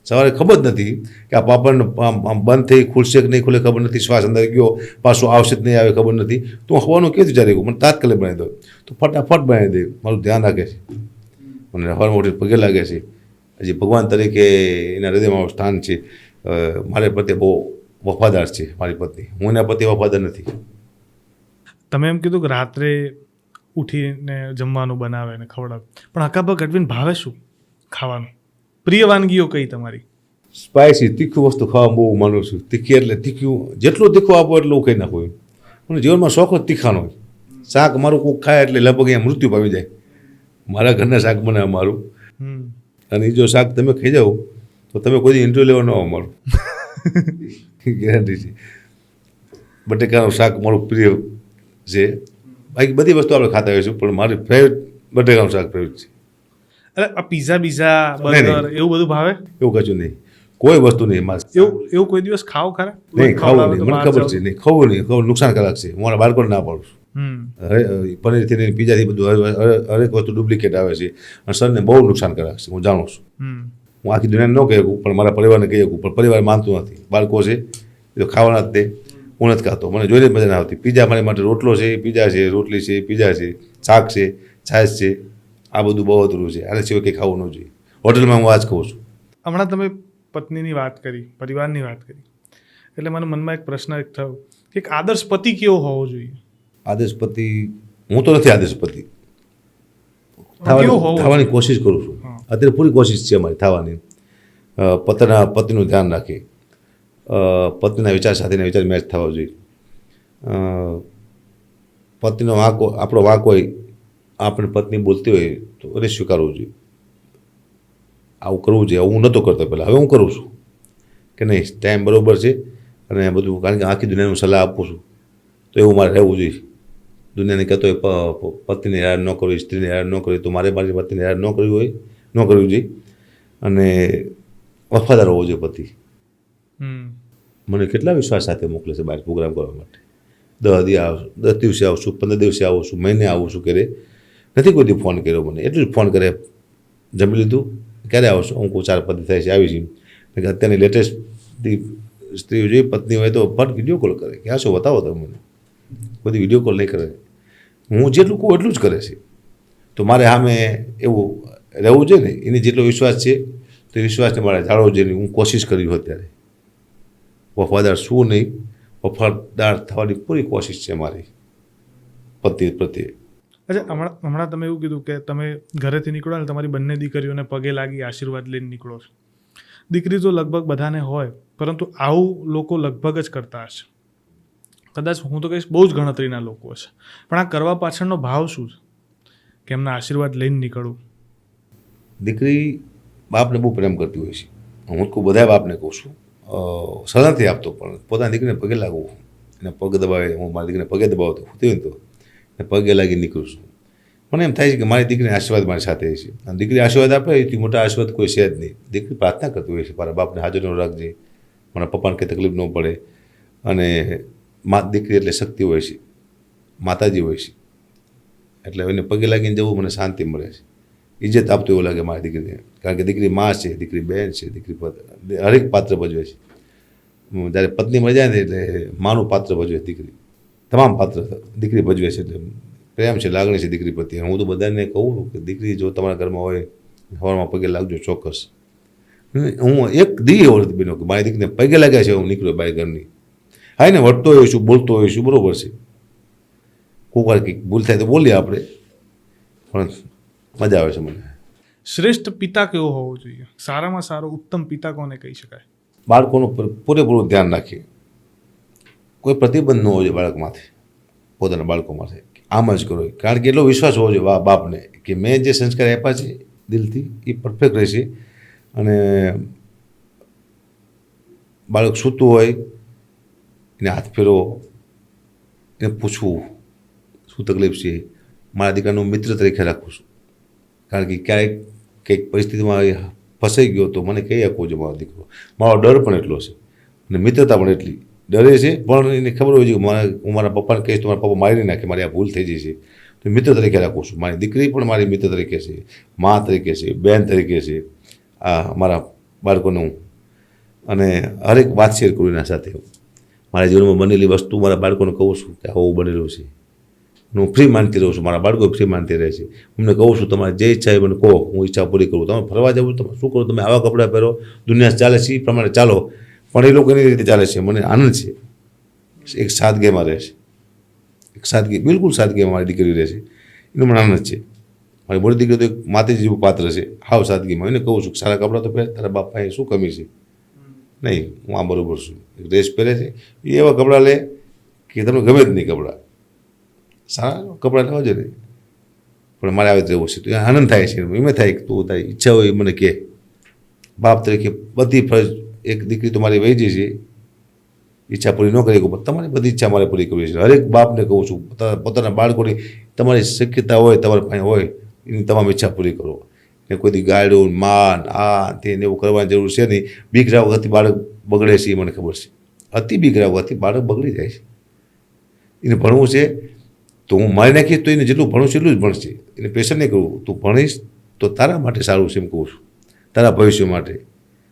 S2: સવારે ખબર જ નથી કે આ પાપડ આમ બંધ થઈ ખુલશે કે નહીં ખુલે ખબર નથી. શ્વાસ અંદર ગયો પાછું આવશે જ નહીં આવે ખબર નથી. તો હું સવારનું કેવું વિચારી મને તાત્કાલિક બનાવી દઉં તો ફટાફટ બનાવી દે. મારું ધ્યાન રાખે છે મને સવારમાં ઉઠીને પગે લાગે છે. હજી ભગવાન તરીકે એના હૃદયમાં સ્થાન છે. મારે પ્રત્યે બહુ વફાદાર છે મારી પત્ની. હું એના પ્રત્યે વફાદાર નથી.
S1: તમે એમ કીધું કે રાત્રે ઉઠીને જમવાનું બનાવે ને ખવડાવે, પણ હકાબા ગઢવીને ભાવે શું ખાવાનું? પ્રિય વાનગીઓ કઈ તમારી?
S2: સ્પાઇસી તીખું વસ્તુ ખાવા બહુ માનું છું. તીખી એટલે તીખ્યું જેટલું તીખું આપો એટલું ખાઈ નાખું. મને જીવનમાં શોખ જ તીખાનો હોય. શાક મારું કોઈ ખાય એટલે લગભગ અહીંયા મૃત્યુ પામી જાય. મારા ઘરના શાક બનાવે મારું, અને એ જો શાક તમે ખાઈ જાઓ તો તમે કોઈ ઇન્ટરવ્યુ લેવા ન આવો મારું. ગેરંટી છે. બટેકાનું શાક મારું પ્રિય છે. બાકી બધી વસ્તુ આપણે ખાતા હોઈશું પણ મારી ફેવરેટ બટેકાનું શાક ફેવરેટ છે.
S1: અરે આ પીઝા બર્ગર એવું બધું ભાવે?
S2: એવું કશું નહીં, કોઈ વસ્તુ નહીં.
S1: એવું કોઈ દિવસ ખાઓ ખરા?
S2: નહીં ખાવું નહીં, મને ખબર છે. નહીં ખાવું નહીં, ખબર નુકસાનકારક છે. હું મારા બાળકોને ના પાડું છું. પનીરથી લઈને પીઝાથી બધું હરેક વસ્તુ ડુપ્લિકેટ આવે છે અને શરીરને બહુ નુકસાનકારક છે. હું જાણું છું. હું આખી દુનિયાને ન કહી શકું પણ મારા પરિવારને કહી શકું, પણ પરિવાર માનતું નથી. બાળકો છે એ તો ખાવાના જ તે. હું નથી ખાતો, મને જોઈને મજા ના આવતી. પીઝા મારી માટે રોટલો છે, પીઝા છે, રોટલી છે, પીઝા છે, શાક છે, છાશ છે, આ બધું બહુ અધૂરું છે. આના સિવાય કંઈ ખાવું ન જોઈએ. હોટલમાં હું આ જ ખાઉં છું.
S1: હમણાં તમે પત્નીની વાત કરી, પરિવારની વાત કરી, એટલે મને મનમાં એક પ્રશ્ન એક થયો કે એક આદર્શ પતિ કેવો હોવો જોઈએ?
S2: આદર્શ પતિ હું તો નથી આદર્શ પતિ. થવાની કોશિશ કરું છું. અત્યારે પૂરી કોશિશ છે અમારી થવાની. પતિનું ધ્યાન રાખે, પત્નીના વિચાર સાથેના વિચાર મેચ થવા જોઈએ. પત્નીનો વાંક આપણો વાંક હોય, આપણે પત્ની બોલતી હોય તો એને સ્વીકારવું જોઈએ. આવું કરવું જોઈએ. હું નહોતો કરતો પહેલાં, હવે હું કરું છું કે નહીં ટાઈમ બરાબર છે અને બધું. કારણ કે આખી દુનિયાનું સલાહ આપું છું તો એવું મારે રહેવું જોઈએ. દુનિયાને કહેતો હોય પત્નીને હેરાન ન કરવી, સ્ત્રીને હેરાન ન કરવી, તો મારી પત્નીને હેરાન ન કરવી જોઈએ અને વફાદાર હોવો જોઈએ પતિ. મને કેટલા વિશ્વાસ સાથે મોકલે છે બહાર પ્રોગ્રામ કરવા માટે. 10 દિવસે આવશું, 15 દિવસે આવું છું, મહિને આવું છું. કરે નથી કોઈ દી ફોન કર્યો મને. એટલું જ ફોન કરે, જમી લીધું, ક્યારે આવશો? હું કોઈ 4-5 થાય છે આવી છે. અત્યારની લેટેસ્ટ સ્ત્રીઓ જોઈએ પત્ની હોય તો ફટ વિડીયો કોલ કરે કે આ શું બતાવો તમે મને. બધી વિડીયો કોલ નહીં કરે. હું જેટલું કહું એટલું જ કરે છે. તો મારે સામે એવું રહેવું જોઈએ ને. એની જેટલો વિશ્વાસ છે તો વિશ્વાસને મારે જાળવવો જોઈએ. હું કોશિશ કરી હોય ત્યારે વફાદાર શું નહીં, વફાદાર થવાની પૂરી કોશિશ છે મારી પતિ પ્રત્યે.
S1: અચ્છા, હમણાં તમે એવું કીધું કે તમે ઘરેથી નીકળો ને તમારી બંને દીકરીઓને પગે લાગી આશીર્વાદ લઈને નીકળો છો. દીકરી તો લગભગ બધાને હોય, પરંતુ આવું લોકો લગભગ જ કરતા હશે. કદાચ હું તો કહીશ બહુ જ ગણતરીના લોકો હશે. પણ આ કરવા પાછળનો ભાવ શું છે કે એમના આશીર્વાદ લઈને નીકળવું?
S2: દીકરી બાપને બહુ પ્રેમ કરતી હોય છે. હું તો બધા બાપને કહું છું, સલાહ નથી આપતો પણ પોતાની દીકરીને પગે લાગવું, એને પગ દબાવે. હું મારી દીકરીને પગે દબાવતો હોતી હોય ને તો એને પગે લાગી નીકળું છું. મને એમ થાય છે કે મારી દીકરીને આશીર્વાદ મારી સાથે છે. અને દીકરી આશીર્વાદ આપે એથી મોટા આશીર્વાદ કોઈ છે જ નહીં. દીકરી પ્રાર્થના કરતી હોય છે મારા બાપને હાજરનો રાખજે, મારા પપ્પાને કંઈ તકલીફ ન પડે. અને દીકરી એટલે શક્તિ હોય છે, માતાજી હોય છે. એટલે એને પગે લાગીને જવું મને શાંતિ મળે છે. ઇજ્જત આપતું એવું લાગે મારી દીકરીને. કારણ કે દીકરી મા છે, દીકરી બહેન છે, દીકરી હરેક પાત્ર ભજવે છે. જ્યારે પત્ની મળી જાય ને એટલે માનું પાત્ર ભજવે દીકરી. તમામ પાત્ર દીકરી ભજવે છે. એટલે પ્રેમ છે, લાગણી છે દીકરી પ્રત્યે. હું તો બધાને કહું કે દીકરી જો તમારા ઘરમાં હોય સવારમાં પગે લાગજો ચોક્કસ. હું એક દી એવો નથી બન્યો કે મારી દીકરીને પગે લાગ્યા છે હું નીકળ્યો બહાર ઘરની. હા એને વટતો હોઈશું, બોલતો હોઈશું, બરાબર છે. કોઈક વાર કંઈક ભૂલ થાય તો બોલીએ આપણે, પણ મજા આવે છે મને.
S1: શ્રેષ્ઠ પિતા કેવો હોવો જોઈએ? સારામાં સારો ઉત્તમ પિતા કોને કહી શકાય?
S2: બાળકોનું પૂરેપૂરું ધ્યાન રાખીએ. કોઈ પ્રતિબંધ ન હોવો જોઈએ બાળકમાંથી, પોતાના બાળકોમાંથી. આમ જ કરો. કારણ કે એટલો વિશ્વાસ હોવો જોઈએ બાપને કે મેં જે સંસ્કાર આપ્યા છે દિલથી એ પરફેક્ટ રહેશે. અને બાળક સૂતું હોય એને હાથ ફેરવો, એને પૂછવું શું તકલીફ છે, મારા દીકરાનો મિત્ર તરીકે રાખું છું. કારણ કે ક્યારેક કંઈક પરિસ્થિતિમાં ફસાઈ ગયો તો મને કહી આપવો છે મારો દીકરો. મારો ડર પણ એટલો છે અને મિત્રતા પણ એટલી. ડરે છે પણ એને ખબર હોય છે કે હું મારા પપ્પાને કહીશ તો મારા પપ્પા મારી નહીં નાખે, મારી આ ભૂલ થઈ જશે. તો મિત્ર તરીકે રાખું છું. મારી દીકરી પણ મારી મિત્ર તરીકે છે, મા તરીકે છે, બહેન તરીકે છે. આ મારા બાળકોનું અને હરેક વાત શેર કરું એના સાથે. મારા જીવનમાં બનેલી વસ્તુ મારા બાળકોને કહું છું કે આવું બનેલું છે. હું ફ્રી માનતી રહું છું, મારા બાળકો ફ્રી માનતી રહે છે. એમને કહું છું તમારે જે ઈચ્છા એ મને કહો, હું ઈચ્છા પૂરી કરું. તમે ફરવા જાવ તમે શું કરો, તમે આવા કપડાં પહેરો, દુનિયા ચાલે છે એ પ્રમાણે ચાલો, પણ એ લોકો એની રીતે ચાલે છે. મને આનંદ છે. એક સાદગીમાં રહે છે, એક સાદગી, બિલકુલ સાદગીમાં મારી દીકરી રહે છે. એનો મને આનંદ છે. મારી મોટી દીકરી તો એક માતાજી જેવું પાત્ર છે, હાવ સાદગીમાં. એને કહું છું કે સારા કપડાં તો પહેર, તારા બાપ પાસે શું કમી છે? નહીં, હું આ બરાબર છું. એક ડ્રેસ પહેરે છે એ એવા કપડાં લે કે તમને ગમે જ નહીં કપડાં. સારા કપડાં લેવા જોઈએ પણ મારે આવે રહેવું છે. તો એ આનંદ થાય છે. એમ થાય કે તું તારી ઈચ્છા હોય એ મને કહે. બાપ તરીકે બધી ફરજ, એક દીકરી તો મારી વહી જશે, ઈચ્છા પૂરી ન કરી શકું, તમારી બધી ઈચ્છા મારે પૂરી કરવી છે. હરેક બાપને કહું છું પોતાના બાળકોની તમારી શક્યતા હોય, તમારી પાસે હોય, એની તમામ ઈચ્છા પૂરી કરો. ને કોઈ દી ગાયડું માન આ તેને એવું કરવાની જરૂર છે નહીં. બીક રાખવાથી બાળક બગડે છે એ મને ખબર છે. અતિ બીક રાખવાથી બાળક બગડી જાય છે. એને ભણવું છે તો હું મારી નાખીશ તો એને જેટલું ભણું છે એટલું જ ભણશે. એને પ્રેશર નહીં કરવું. તું ભણીશ તો તારા માટે સારું છે એમ કહું છું, તારા ભવિષ્ય માટે.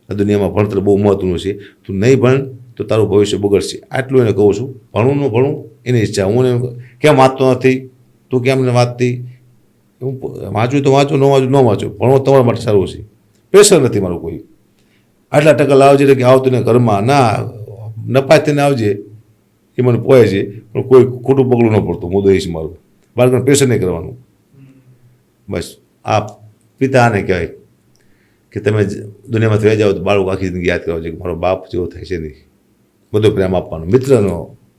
S2: આ દુનિયામાં ભણતર બહુ મહત્વનું છે. તું નહીં ભણ તો તારું ભવિષ્ય બગડશે. આટલું એને કહું છું. ભણવું ન ભણવું એની ઈચ્છા. હું એને કેમ વાંચતો નથી, તું કેમ એને વાંચતી, હું વાંચું તો વાંચો, ન વાંચું ન વાંચો, ભણવો તમારા માટે સારું છે. પ્રેશર નથી મારું કોઈ. આટલા ટકા લાવજે કે આવતું ને ઘરમાં ના નપાય તેને આવજે એ મને પોય છે, પણ કોઈ ખોટું પગલું ન પડતું. મુદ્દો એ છે મારું. બાળકોને પ્રેશર નહીં કરવાનું. બસ આ પિતા આને કહેવાય કે તમે દુનિયામાંથી રહી જાઓ તો બાળકો આખી જિંદગી યાદ કરવા જોઈએ કે મારો બાપ જેવો થાય છે નહીં. બધો પ્રેમ આપવાનો, મિત્રનો,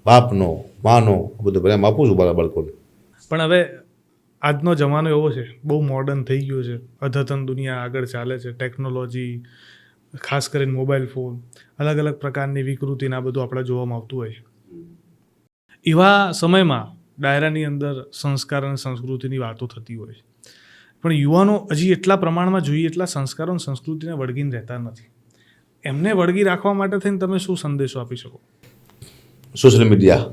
S2: બાપનો, માનો, બધો પ્રેમ આપું છું મારા બાળકોને.
S1: પણ હવે આજનો જમાનો એવો છે, બહુ મોડર્ન થઈ ગયો છે. અદ્યતન દુનિયા આગળ ચાલે છે. ટેકનોલોજી, ખાસ કરીને મોબાઈલ ફોન, અલગ અલગ પ્રકારની વિકૃતિના બધું આપણે જોવામાં આવતું હોય. એવા સમયમાં ડાયરાની અંદર સંસ્કાર અને સંસ્કૃતિની વાતો થતી હોય, પણ યુવાનો હજી એટલા પ્રમાણમાં જોઈએ એટલા સંસ્કારો અને સંસ્કૃતિને વળગીને રહેતા નથી. એમને વળગી રાખવા માટે થઈને તમે શું સંદેશો આપી શકો?
S2: સોશિયલ મીડિયા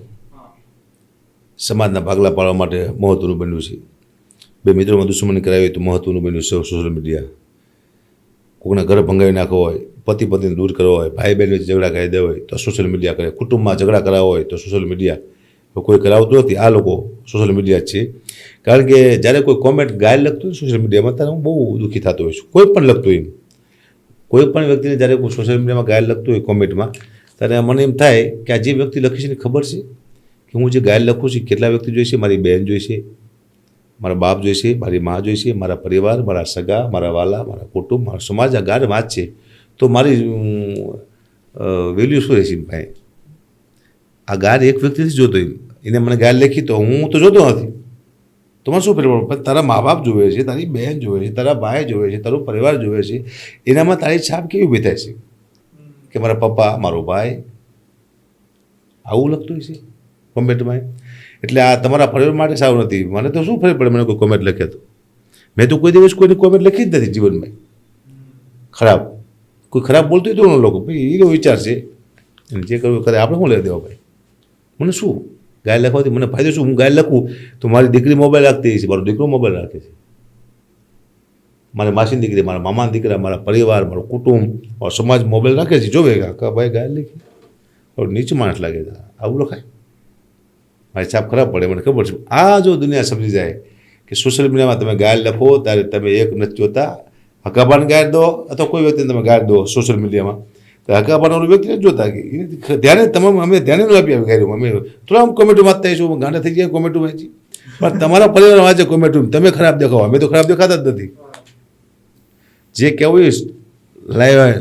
S2: સમાજના ભાગલા પાડવા માટે મહત્વનું બન્યું છે. બે મિત્રોમાં દુશ્મની કરાવી હોય તો મહત્વનું બન્યું છે સોશિયલ મીડિયા. કોઈના ઘર ભંગાવી નાખવો હોય, પતિ પત્નીને દૂર કરવો હોય, ભાઈ બહેન વચ્ચે ઝઘડા કરી દેવા હોય તો સોશિયલ મીડિયા કરે. કુટુંબમાં ઝઘડા કરાવવા હોય તો સોશિયલ મીડિયા. કોઈ કરાવતું નથી, આ લોકો સોશિયલ મીડિયા જ છે. કારણ કે જ્યારે કોઈ કોમેન્ટ ગાય લખતું હોય સોશિયલ મીડિયામાં ત્યારે હું બહુ દુઃખી થતો હોઈશ. કોઈ પણ લખતું હોય, કોઈ પણ વ્યક્તિને જ્યારે કોઈ સોશિયલ મીડિયામાં ગાય લખતું હોય કોમેન્ટમાં, ત્યારે મને એમ થાય કે આ જે વ્યક્તિ લખી છે એને ખબર છે કે હું જે ગાય લખું છું કેટલા વ્યક્તિ જોઈશે. મારી બહેન જોઈશે, મારા બાપ જોઈશે, મારી મા જોઈશે, મારા પરિવાર, મારા સગા, મારા વાલા, મારા કુટુંબ, મારો સમાજ. આ ગાય વાંચશે તો મારી વેલ્યુ શું રહેશે ભાઈ? આ ગાય એક વ્યક્તિથી જોતો એને મને ગાય લખી તો હું તો જોતો નથી. તમારે શું ફેર પડે? તારા મા બાપ જોવે છે, તારી બહેન જોવે છે, તારા ભાઈ જોવે છે, તારો પરિવાર જોવે છે. એનામાં તારી છાપ કેવી ઊભી થાય છે કે મારા પપ્પા, મારો ભાઈ આવું લખતું હોય છે કોમેન્ટમાં. એટલે આ તમારા પરિવાર માટે સારું નથી. મને તો શું ફરક પડે મને કોઈ કોમેન્ટ લખે તો? મેં તો કોઈ દિવસ કોઈની કોમેન્ટ લખી જ નથી જીવનમાં. ખરાબ કોઈ ખરાબ બોલતું હોય તો લોકો ભાઈ એનો વિચાર છે, જે કરવું કરે, આપણે શું લઈ દેવા ભાઈ? મને શું ગાય લખવાથી મને ફાયદો શું? હું ગાય લખું તો મારી દીકરી મોબાઈલ રાખતી છે, મારો દીકરો મોબાઈલ રાખે છે, મારી માસીની દીકરી, મારા મામાના દીકરા, મારા પરિવાર, મારું કુટુંબ, મારો સમાજ મોબાઈલ રાખે છે. જોવે કે ભાઈ ગાય લખી નીચું માણસ લાગે છે, આવું લખાય, મારી છાપ ખરાબ પડે. મને ખબર છે. આ જો દુનિયા સમજી જાય કે સોશિયલ મીડિયામાં તમે ગાય લખો ત્યારે તમે એક નથી જોતા, હકાબાને ગાય દો અથવા કોઈ વ્યક્તિને તમે ગાય દો સોશિયલ મીડિયામાં તો હકાબાનો વ્યક્તિ નથી જોતા કે ધ્યાને તમામ અમે ધ્યાને ન આપી ગાયું. અમે થોડા કોમેન્ટો વાંચતા આવીશું, ગાંડા થઈ જાય કોમેન્ટો વાંચી, પણ તમારા પરિવાર વાંચે કોમેન્ટો, તમે ખરાબ દેખાવો. અમે તો ખરાબ દેખાતા જ નથી. જે કહેવું એ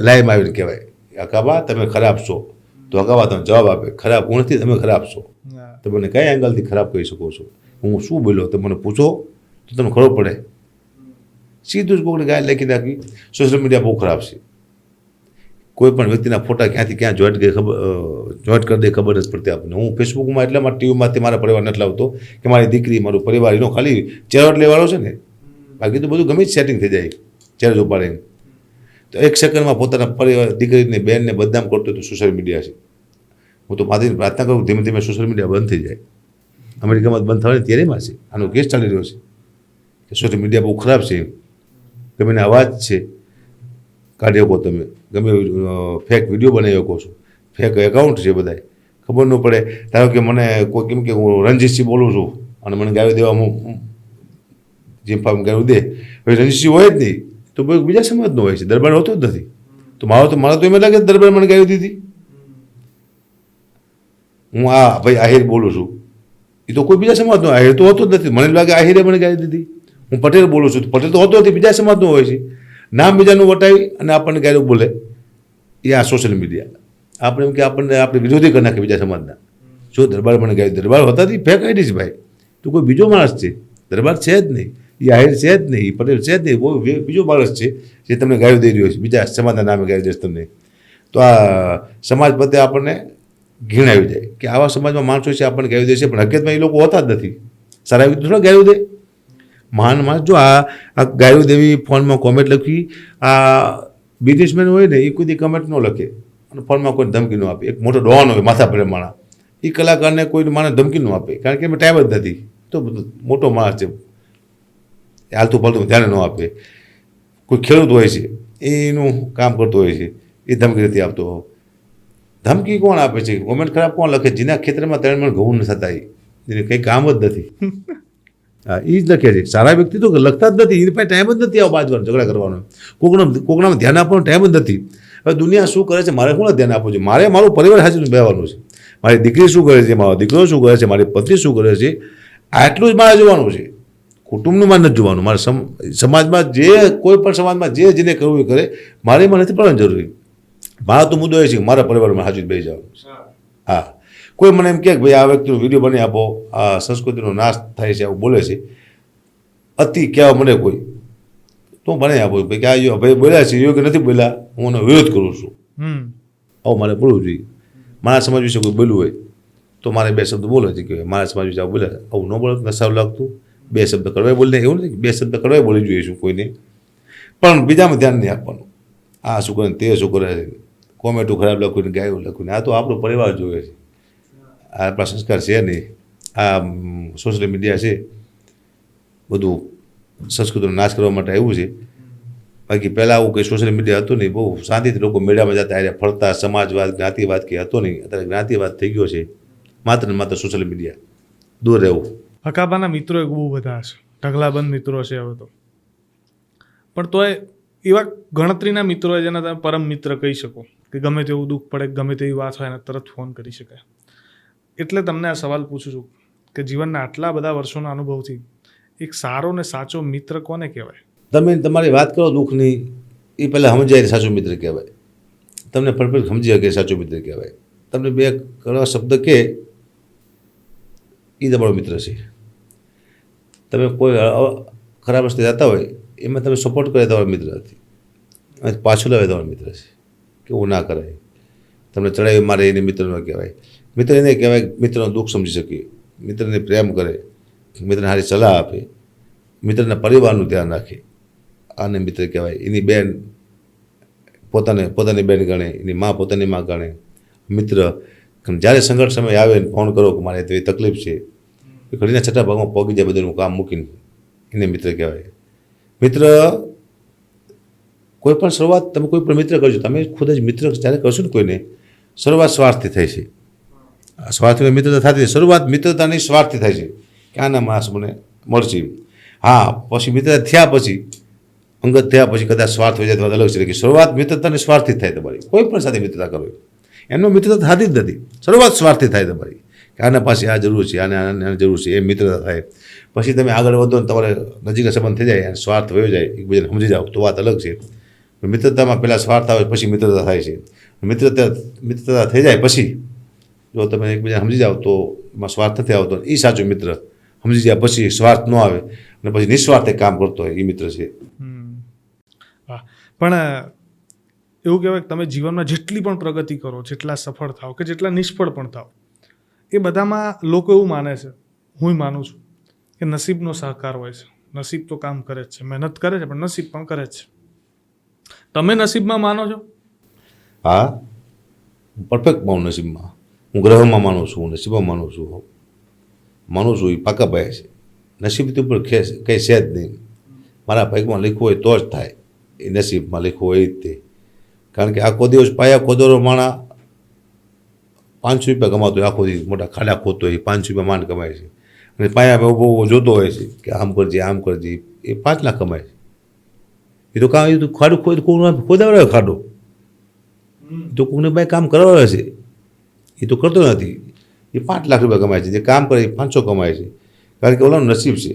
S2: લાઈવમાં આવીને કહેવાય હકાબા તમે ખરાબ છો, તો હકાબા તમે જવાબ આપે ખરાબ હું નથી, તમે ખરાબ છો. તો મને કઈ એંગલથી ખરાબ કહી શકો છો? હું શું બોલ્યો તમે મને પૂછો તો તમને ખબર પડે. સીધું જ કોઈને ગાય લખી નાખી. સોશિયલ મીડિયા બહુ ખરાબ છે. કોઈ પણ વ્યક્તિના ફોટા ક્યાંથી ક્યાં જોઈન્ટ કરી દે ખબર નથી પડતી આપણને. હું ફેસબુકમાં એટલા માટે ટીવીમાંથી મારા પરિવાર નથી લાવતો કે મારી દીકરી મારું પરિવાર એનો ખાલી ચહેરો લેવાનો છે ને, બાકી તો બધું ગમે જ સેટિંગ થઈ જાય ચહેરો ઉપાડીને. તો એક સેકન્ડમાં પોતાના પરિવાર દીકરીને બેનને બદનામ કરતો તો સોશિયલ મીડિયા છે. હું તો માતાજીને પ્રાર્થના કરું ધીમે ધીમે સોશિયલ મીડિયા બંધ થઈ જાય. અમેરિકામાં બંધ થવાની તૈયારીમાં છે, આનો કેસ ચાલી રહ્યો છે કે સોશિયલ મીડિયા બહુ ખરાબ છે, ગમે એને અવાજ છે કાઢી શકો તમે, ગમે ફેક વિડીયો બનાવી શકો છો, ફેક એકાઉન્ટ છે બધાય, ખબર ન પડે. ધારો કે મને કોઈ કેમ કે હું રણજીતસિંહ બોલું છું અને મને ગાળી દેવા હું જેમ ફામ ગાળી દે, હવે રણજીતસિંહ હોય જ નહીં તો બીજા સમાજનો હોય છે, દરબાર હોતો જ નથી. તો મારા તો એમ લાગે દરબાર મને ગાળી દીધી. હું ભાઈ આહિર બોલું છું, એ તો કોઈ બીજા સમાજનો આહિર તો હોતો જ નથી. મને લાગે આહિરે મને ગાળી દીધી. હું પટેલ બોલું છું, પટેલ તો હોતો નથી, બીજા સમાજનો હોય છે. નામ બીજાનું વટાવી અને આપણને ગાળું બોલે, એ આ સોશિયલ મીડિયા. આપણે એમ કે આપણે વિરોધી કરી નાખે બીજા સમાજના. જો દરબાર મને ગાળી, દરબાર હોતા નથી, ફેક આઈડી છે ભાઈ, તો કોઈ બીજો માણસ છે, દરબાર છે જ નહીં, એ આહિર છે જ નહીં, એ પટેલ છે જ નહીં, બહુ બીજો માણસ છે જે તમને ગાળી દઈ રહ્યો છે, બીજા સમાજના નામે ગાળી દેશે તમને. તો આ સમાજ પ્રત્યે આપણને ઘીણ આવી જાય કે આવા સમાજમાં માણસો છે આપણને ગાળી દેશે, પણ હકીકતમાં એ લોકો હોતા જ નથી. સારા વ્યક્તિ થોડા ગાળી દે. મહાન માણસ જો આ ગાળું દેવી, ફોનમાં કોમેન્ટ લખવી, આ બિઝનેસમેન હોય ને એ કોઈ કમેન્ટ ન લખે અને ફોનમાં કોઈ ધમકી ન આપે. એક મોટો ડોન હોય માથા પર માણસ, એ કલાકારને કોઈ માણસ ધમકી ન આપે, કારણ કે એમાં ટાઈમ જ નથી. તો મોટો માણસ છે, હાલતું ફાલતું ધ્યાન ન આપે. કોઈ ખેડૂત હોય છે, એનું કામ કરતો હોય છે, એ ધમકી નથી આપતો. ધમકી કોણ આપે છે, કોમેન્ટ ખરાબ કોણ લખે? જેના ખેતરમાં 3 મણ ઘઉં ન થતા, એને કંઈ કામ જ નથી. હા, એ જ લખે છે. સારા વ્યક્તિ તો લખતા જ નથી, એની પાસે ટાઈમ જ નથી આવો બાજવાનો ઝઘડા કરવાનો, કોકનામાં ધ્યાન આપવાનો ટાઈમ જ નથી. હવે દુનિયા શું કરે છે, મારે શું ધ્યાન આપવું છે? મારે મારું પરિવાર હાજર બેવાનું છે. મારી દીકરી શું કરે છે, મારો દીકરો શું કરે છે, મારી પત્ની શું કરે છે, આટલું જ મારે જોવાનું છે. કુટુંબનું મારે નથી જોવાનું. મારે સમાજમાં જે કોઈ પણ સમાજમાં જેને કરવું એ કરે, મારે એમાં નથી પડવાની જરૂરી. મારો તો મુદ્દો એ છે કે મારા પરિવારમાં હાજર બેસી જવાનું છે. હા, કોઈ મને એમ કહે કે ભાઈ આ વ્યક્તિનો વિડીયો બનાવી આપો, આ સંસ્કૃતિનો નાશ થાય છે, આવું બોલે છે, અતિ કહેવા મને કોઈ, તો બનાવી આપો ભાઈ કે આ ભાઈ બોલ્યા છે યોગ્ય નથી બોલ્યા, હું એનો વિરોધ કરું છું. આવું મારે બોલવું જોઈએ. મારા સમાજ વિશે કોઈ બોલવું હોય તો મારે 2 શબ્દ બોલે છે કે મારા સમાજ વિશે આવું બોલ્યા, આવું ન બોલે તો સારું લાગતું. 2 શબ્દ કડવાઈ બોલીને, એવું નથી 2 શબ્દ કડવાઈ બોલી જોઈએ છું કોઈને, પણ બીજામાં ધ્યાન નહીં આપવાનું. આ શું કરે, તે શું કરે છે, કોમેન્ટો ખરાબ લખ્યું ને ગાયું લખ્યું ને, આ તો આપણો પરિવાર જોવે છે. આ આપણા સંસ્કાર છે નહીં. આ સોશિયલ મીડિયા છે બધું સંસ્કૃતિનો નાશ કરવા માટે આવ્યું છે. બાકી પહેલાં આવું કંઈ સોશિયલ મીડિયા હતું નહીં, બહુ શાંતિથી લોકો મેળામાં જતા, આરે ફરતા, સમાજવાદ જ્ઞાતિવાદ કંઈ હતો નહીં. અત્યારે જ્ઞાતિવાદ થઈ ગયો છે, માત્ર ને માત્ર સોશિયલ મીડિયા. દૂર રહેવું.
S1: હકાબાના મિત્રો બહુ બધા છે, ઢગલાબંધ મિત્રો છે હવે તો, પણ તોય એવા ગણતરીના મિત્રો જેના તમે પરમ મિત્ર કહી શકો કે ગમે તેવું દુઃખ પડે, ગમે તેવી વાત હોય એને તરત ફોન કરી શકાય. એટલે તમને આ સવાલ પૂછું છું કે જીવનના આટલા બધા વર્ષોના અનુભવથી એક સારો ને સાચો મિત્ર કોને કહેવાય?
S2: તમે તમારી વાત કરો દુઃખની, એ પહેલાં સમજાય સાચો મિત્ર કહેવાય. તમને પરફેક્ટ સમજી શકે સાચો મિત્ર કહેવાય. તમને 2 કડવા શબ્દ કહે એ તમારો મિત્ર છે. તમે કોઈ ખરાબ રસ્તે જતા હોય એમાં તમે સપોર્ટ કરે તમારો મિત્ર નથી, અને પાછું લાવે તમારો મિત્ર છે કે એવું ના કરાય. તમને ચડાવી મારે એને મિત્ર ન કહેવાય. મિત્ર એને કહેવાય મિત્રનું દુઃખ સમજી શકે, મિત્રને પ્રેમ કરે, મિત્રને સારી સલાહ આપે, મિત્રના પરિવારનું ધ્યાન રાખે, આને મિત્ર કહેવાય. એની બેન પોતાની બેન ગણે, એની મા પોતાની મા ગણે. મિત્ર જ્યારે સંઘર્ષ સમય આવે ફોન કરો કે મારે તો એ તકલીફ છે, એ ઘડીના છઠ્ઠા ભાગમાં પહોંચી જાય બધું કામ મૂકીને, એને મિત્ર કહેવાય. મિત્ર કોઈ પણ શરૂઆત તમે કોઈ પણ મિત્ર કરજો, તમે ખુદ જ મિત્ર જ્યારે કરશો ને કોઈને, શરૂઆત સ્વાર્થથી થાય છે. સ્વાર્થની મિત્રતા થતી, શરૂઆત મિત્રતાની સ્વાર્થથી થાય છે કે આના માણસ મને મળશે. હા, પછી મિત્રતા થયા પછી, અંગત થયા પછી કદાચ સ્વાર્થ હોય જાય તો અલગ છે, કે શરૂઆત મિત્રતાની સ્વાર્થથી થાય તમારી. કોઈ પણ સાથે મિત્રતા કરો એમનો મિત્રતા થતી જ નથી, શરૂઆત સ્વાર્થથી થાય તમારી કે આના પાસે આ જરૂર છે, આને જરૂર છે, એ મિત્રતા થાય. પછી તમે આગળ વધો ને તમારે નજીકના સંબંધ થઈ જાય, સ્વાર્થ વયો જાય, એકબીજાને સમજી જાઓ તો વાત અલગ છે. મિત્રતામાં પહેલાં સ્વાર્થ આવે પછી મિત્રતા થાય છે. મિત્રતા થઈ જાય પછી જો તમે એકબીજાને સમજી જાઓ તો એમાં સ્વાર્થ નથી આવતો, એ સાચો મિત્ર. સમજી જાય પછી સ્વાર્થ ન આવે અને પછી નિસ્વાર્થે કામ કરતો હોય એ મિત્ર છે.
S1: હા, પણ એવું કહેવાય કે તમે જીવનમાં જેટલી પણ પ્રગતિ કરો, જેટલા સફળ થાઓ કે જેટલા નિષ્ફળ પણ થાઓ, એ બધામાં લોકો એવું માને છે, હું માનું છું, કે નસીબનો સહકાર હોય છે. નસીબ તો કામ કરે જ છે, મહેનત કરે છે, પણ નસીબ પણ કરે જ છે. તમે નસીબમાં માનો છો?
S2: હા, હું પરફેક્ટ માનું નસીબમાં. હું ગ્રહમાં માનું છું, હું નસીબમાં માનું છું. માનું છું એ પાકા પાયા છે. નસીબથી ઉપર કંઈ છે જ નહીં. મારા ભાગમાં લખ્યું હોય તો જ થાય, એ નસીબમાં લખ્યું હોય જ તે. કારણ કે આખો દિવસ પાયા ખોદોરો માણા 500 રૂપિયા કમાતો હોય, આખો દિવસ મોટા ખાડા ખોદતો હોય, 500 રૂપિયા માંડ કમાય છે. અને પાયા ઉભો જોતો હોય છે કે આમ કરજે, એ 5 લાખ કમાય છે. એ તો કામ, એ તો ખાડું ખોદાવડે ખાડો, એ તો કોઈને ભાઈ કામ કરાવે છે, એ તો કરતો નથી. એ 5 લાખ રૂપિયા કમાય છે, જે કામ કરે એ 500 કમાય છે. કારણ કે ઓલાનું નસીબ છે.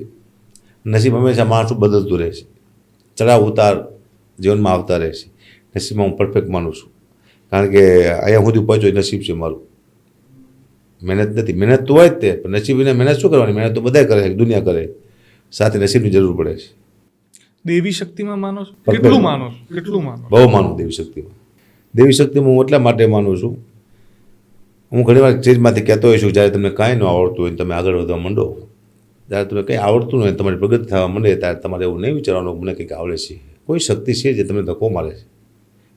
S2: નસીબ હંમેશા માણસનું બદલતું રહે છે, ચડાવ ઉતાર જીવનમાં આવતા રહે છે. નસીબમાં હું પરફેક્ટ માનું છું. કારણ કે અહીંયા સુધી પહોંચ્યો એ નસીબ છે મારું, મહેનત નથી. મહેનત તો હોય જ તે, પણ નસીબને મહેનત શું કરવાની? મહેનત તો બધાય કરે, દુનિયા કરે, સાથે નસીબની જરૂર પડે છે.
S1: દેવી શક્તિમાં માનો છો? કેટલું માનો છો? કેટલું માનો?
S2: બહુ માનું દેવી શક્તિમાં. દેવી શક્તિમાં હું એટલા માટે માનું છું, હું ઘણીવાર સ્ટેજમાંથી કહેતો હોઈશ, જ્યારે તમને કાંઈ ન આવડતું હોય તમે આગળ વધવા માંડો, જ્યારે તમને કંઈ આવડતું ન હોય, તમારી પ્રગતિ થવા માંડે, ત્યારે તમારે એવું નહીં વિચારવાનું મને કંઈક આવડે છે. કોઈ શક્તિ છે જે તમને ધક્કો મારે છે.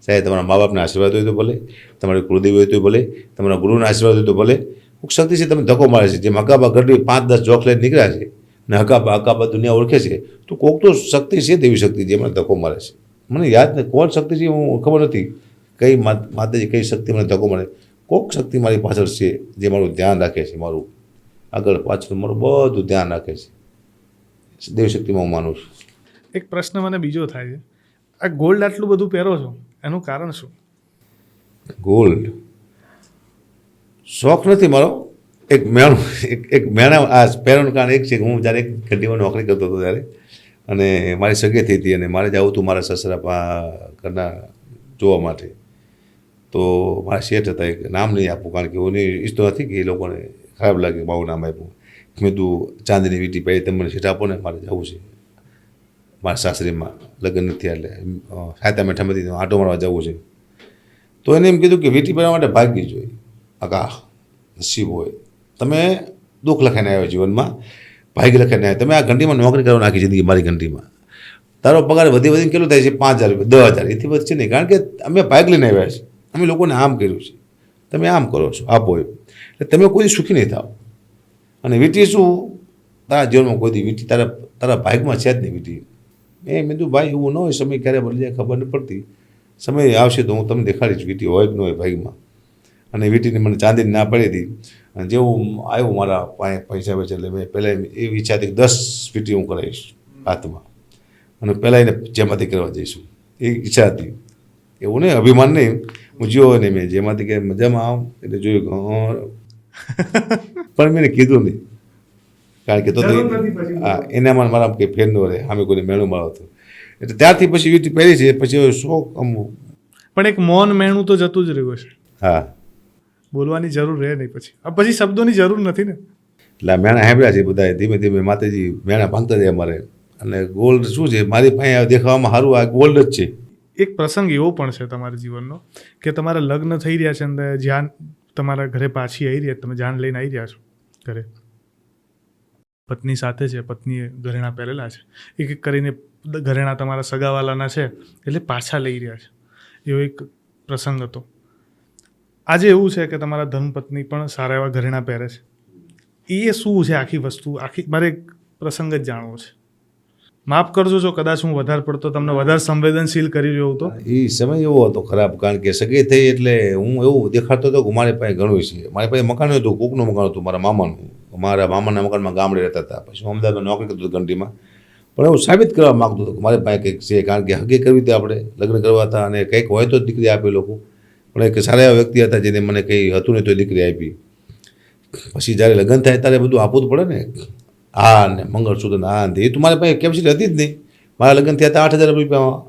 S2: સાહેબ તમારા મા બાપના આશીર્વાદ હોય તો ભલે, તમારી કુળદેવી હોય તો ભલે, તમારા ગુરુના આશીર્વાદ હોય તો ભલે, કોઈક શક્તિ છે તમને ધક્કો મારે છે. જેમ હકાબા ગઢવી 5-10 જોખ લઈને નીકળ્યા છે ને હકાબા દુનિયા ઓળખે છે, તો કોઈક તો શક્તિ છે, દેવી શક્તિ, જે મને ધક્કો મારે છે. મને યાદ નથી કોણ શક્તિ છે, હું ખબર નથી કઈ માતાજી કઈ શક્તિ મને ધક્કો મારે. કોઈક શક્તિ મારી પાછળ છે જે મારું ધ્યાન રાખે છે, મારું આગળ પાછળ મારું બધું ધ્યાન રાખે છે. દેવી શક્તિમાં હું માનું છું.
S1: એક પ્રશ્ન મને બીજો થાય છે, આ ગોલ્ડ આટલું બધું પહેરો છો, એનું કારણ શું?
S2: ગોલ્ડ શોખ નથી મારો. એક મેણા આ પહેરવાનું કારણ એક છે કે હું જ્યારે એક ઘંટીમાં નોકરી કરતો હતો ત્યારે, અને મારી સગાઈ થઈ હતી, અને મારે જવું હતું મારા સસરા ઘરના જોવા માટે. તો મારા શેઠ હતા, એક નામ નહીં આપું કારણ કે હું ઈચ્છતો નથી કે એ લોકોને ખરાબ લાગે મારું નામ આપ્યું. મેં તું ચાંદીની વીંટી પહેરી, તમે મને શેઠ આપો ને, મારે જવું છે મારા સાસરીમાં, લગ્ન નથી એટલે સાયતા મેઠામાંથી આંટો મારવા જવું છે. તો એને એમ કીધું કે વીંટી પહેરવા માટે ભાગી જોઈએ, આકા નસીબ હોય. તમે દુઃખ લખાઈને આવ્યો જીવનમાં, ભાગ્ય લખાઈને આવ્યો. તમે આ ઘંટીમાં નોકરી કરવા નાખી જિંદગી મારી ઘંટીમાં. તારો પગાર વધીને કેટલું થાય છે? 5,000 રૂપિયા, 10,000, એથી વધશે નહીં. કારણ કે અમે ભાગ લઈને આવ્યા છે, અમે લોકોને આમ કર્યું છે, તમે આમ કરો છો, આપો એમ. એટલે તમે કોઈ સુખી નહીં થાવ. અને વીંટી શું તારા જીવનમાં કોઈ દી વીંટી તારા ભાગમાં છે જ નહીં વીંટી. મેં કીધું ભાઈ એવું ન હોય, સમય ક્યારે બદલી જાય ખબર નહીં પડતી. સમય આવશે તો હું તમને દેખાડીશ વીંટી હોય કે ન હોય ભાગમાં. અને વીંટીને મને ચાંદીની ના પડી હતી, અને જેવું આવ્યું મારા પૈસા વેચે, એટલે મેં પહેલાં એવી ઈચ્છા હતી કે 10 વીંટી હું કરાવીશ હાથમાં, અને પહેલાં એને જેમાંથી કરવા જઈશું, એ ઈચ્છા હતી. એવું નહીં, અભિમાન નહીં, હું જોયો નહીં. મેં જેમાંથી કે મજામાં આવ એટલે જોયું, પણ મેં કીધું નહીં, કારણ કે તો હા એનામાં મારા કંઈ ફેર ન રહે, સામે કોઈને મેણું મારો હતો. એટલે ત્યારથી પછી વીંટી પહેરી છે. પછી શોખ
S1: પણ એક મૌન મેણું તો જતું જ રહ્યું છે.
S2: હા,
S1: બોલવાની જરૂર રહે નહીં પછી શબ્દોની જરૂર નથી ને.
S2: એટલે આ મેણા સાંભળ્યા છે બધાએ, ધીમે ધીમે માતાજી મેણા ભાંગતા જાય અમારે. અને ગોલ્ડ શું છે મારી પાસે દેખાવામાં સારું, આ ગોલ્ડ જ છે.
S1: એક પ્રસંગ એવો પણ છે તમારા જીવનનો કે તમારા લગ્ન થઈ રહ્યા છે, અને જાન તમારા ઘરે પાછી આવી રહ્યા, તમે જાન લઈને આવી રહ્યા છો ઘરે, પત્ની સાથે છે, પત્નીએ ઘરેણાં પહેરેલા છે, એક એક કરીને ઘરેણાં તમારા સગાવાલાના છે, એટલે પાછા લઈ રહ્યા છે. એવો એક પ્રસંગ હતો. આજે એવું છે કે તમારા ધર્મપત્ની પણ સારા એવા ઘરેણાં પહેરે છે. એ શું છે આખી વસ્તુ? મારે એક પ્રસંગ જ જાણવો છે. માફ કરજો જો કદાચ હું વધારે પડતો તમને વધારે સંવેદનશીલ કરી રહ્યો હતો.
S2: એ સમય એવો હતો ખરાબ, કારણ કે સગાઈ થઈ એટલે હું એવું દેખાડતો હતો કે મારી પાસે ઘણું છે. મારી પાસે મકાન હતું, કોકનું મકાન હતું, મારા મામાના મકાનમાં ગામડે રહેતા હતા. પછી હું અમદાવાદમાં નોકરી કરતો હતો ઘંટીમાં. પણ એવું સાબિત કરવા માગતો હતો કે મારી પાસે કંઈક છે, કારણ કે હગી કરવી હતી, આપણે લગ્ન કરવા હતા, અને કંઈક હોય તો દીકરી આપે લોકો. પણ એક સારા એવા વ્યક્તિ હતા જેને મને કંઈ હતું નહીં તો દીકરી આપી. પછી જ્યારે લગ્ન થાય ત્યારે બધું આપવું જ પડે ને, હા ને મંગળસૂત્ર હા ને, એ તો મારી પાસે કેપેસિટી હતી જ નહીં. મારા લગ્ન થયા હતા 8,000 રૂપિયામાં,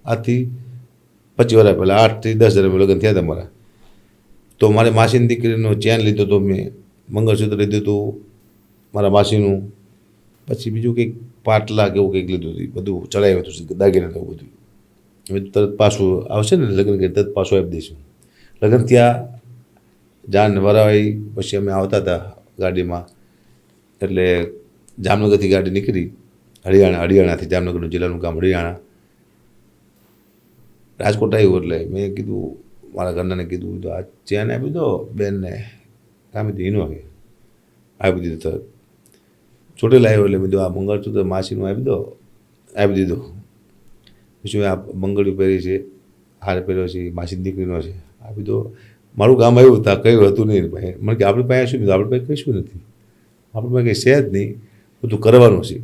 S2: આથી 25 વર્ષ પહેલાં 8 થી 10 હજાર લગ્ન થયા હતા મારા. તો મારે માસીની દીકરીનો ચેન લીધો હતો મેં, મંગળસૂત્ર લીધું હતું મારા માસીનું, પછી બીજું કંઈક પાટલા કે એવું કંઈક લીધું હતું, બધું ચડાવ્યું હતું દાગીના એવું બધું. હવે તરત પાછું આવશે ને લગ્ન કરી તરત પાછું આપી દઈશું. લગ્ન ત્યાં જાન વરાવી પછી અમે આવતા હતા ગાડીમાં, એટલે જામનગરથી ગાડી નીકળી હરિયાણાથી જામનગરનું જિલ્લાનું ગામ હરિયાણા, રાજકોટ આવ્યું. એટલે મેં કીધું મારા ઘરનાને કીધું તો આ ચેન આપી દો બેનને, કામ દીધું એનું આપી દીધું. તરત ચોટેલા આવ્યો એટલે કીધું આ મંગળસૂત્ર માસીનું આપી દીધું. પછી આ બંગડીયું પહેરી છે, હાર પહેર્યો છે, માસી દીકરીનો છે, આપી દો. મારું કામ આવ્યું ત્યાં કંઈ હતું નહીં ભાઈ. મને કે આપણી પાસે શું કીધું, આપણી પાસે કશું નથી, આપણી પાસે કંઈ છે જ નહીં, બધું કરવાનું છે.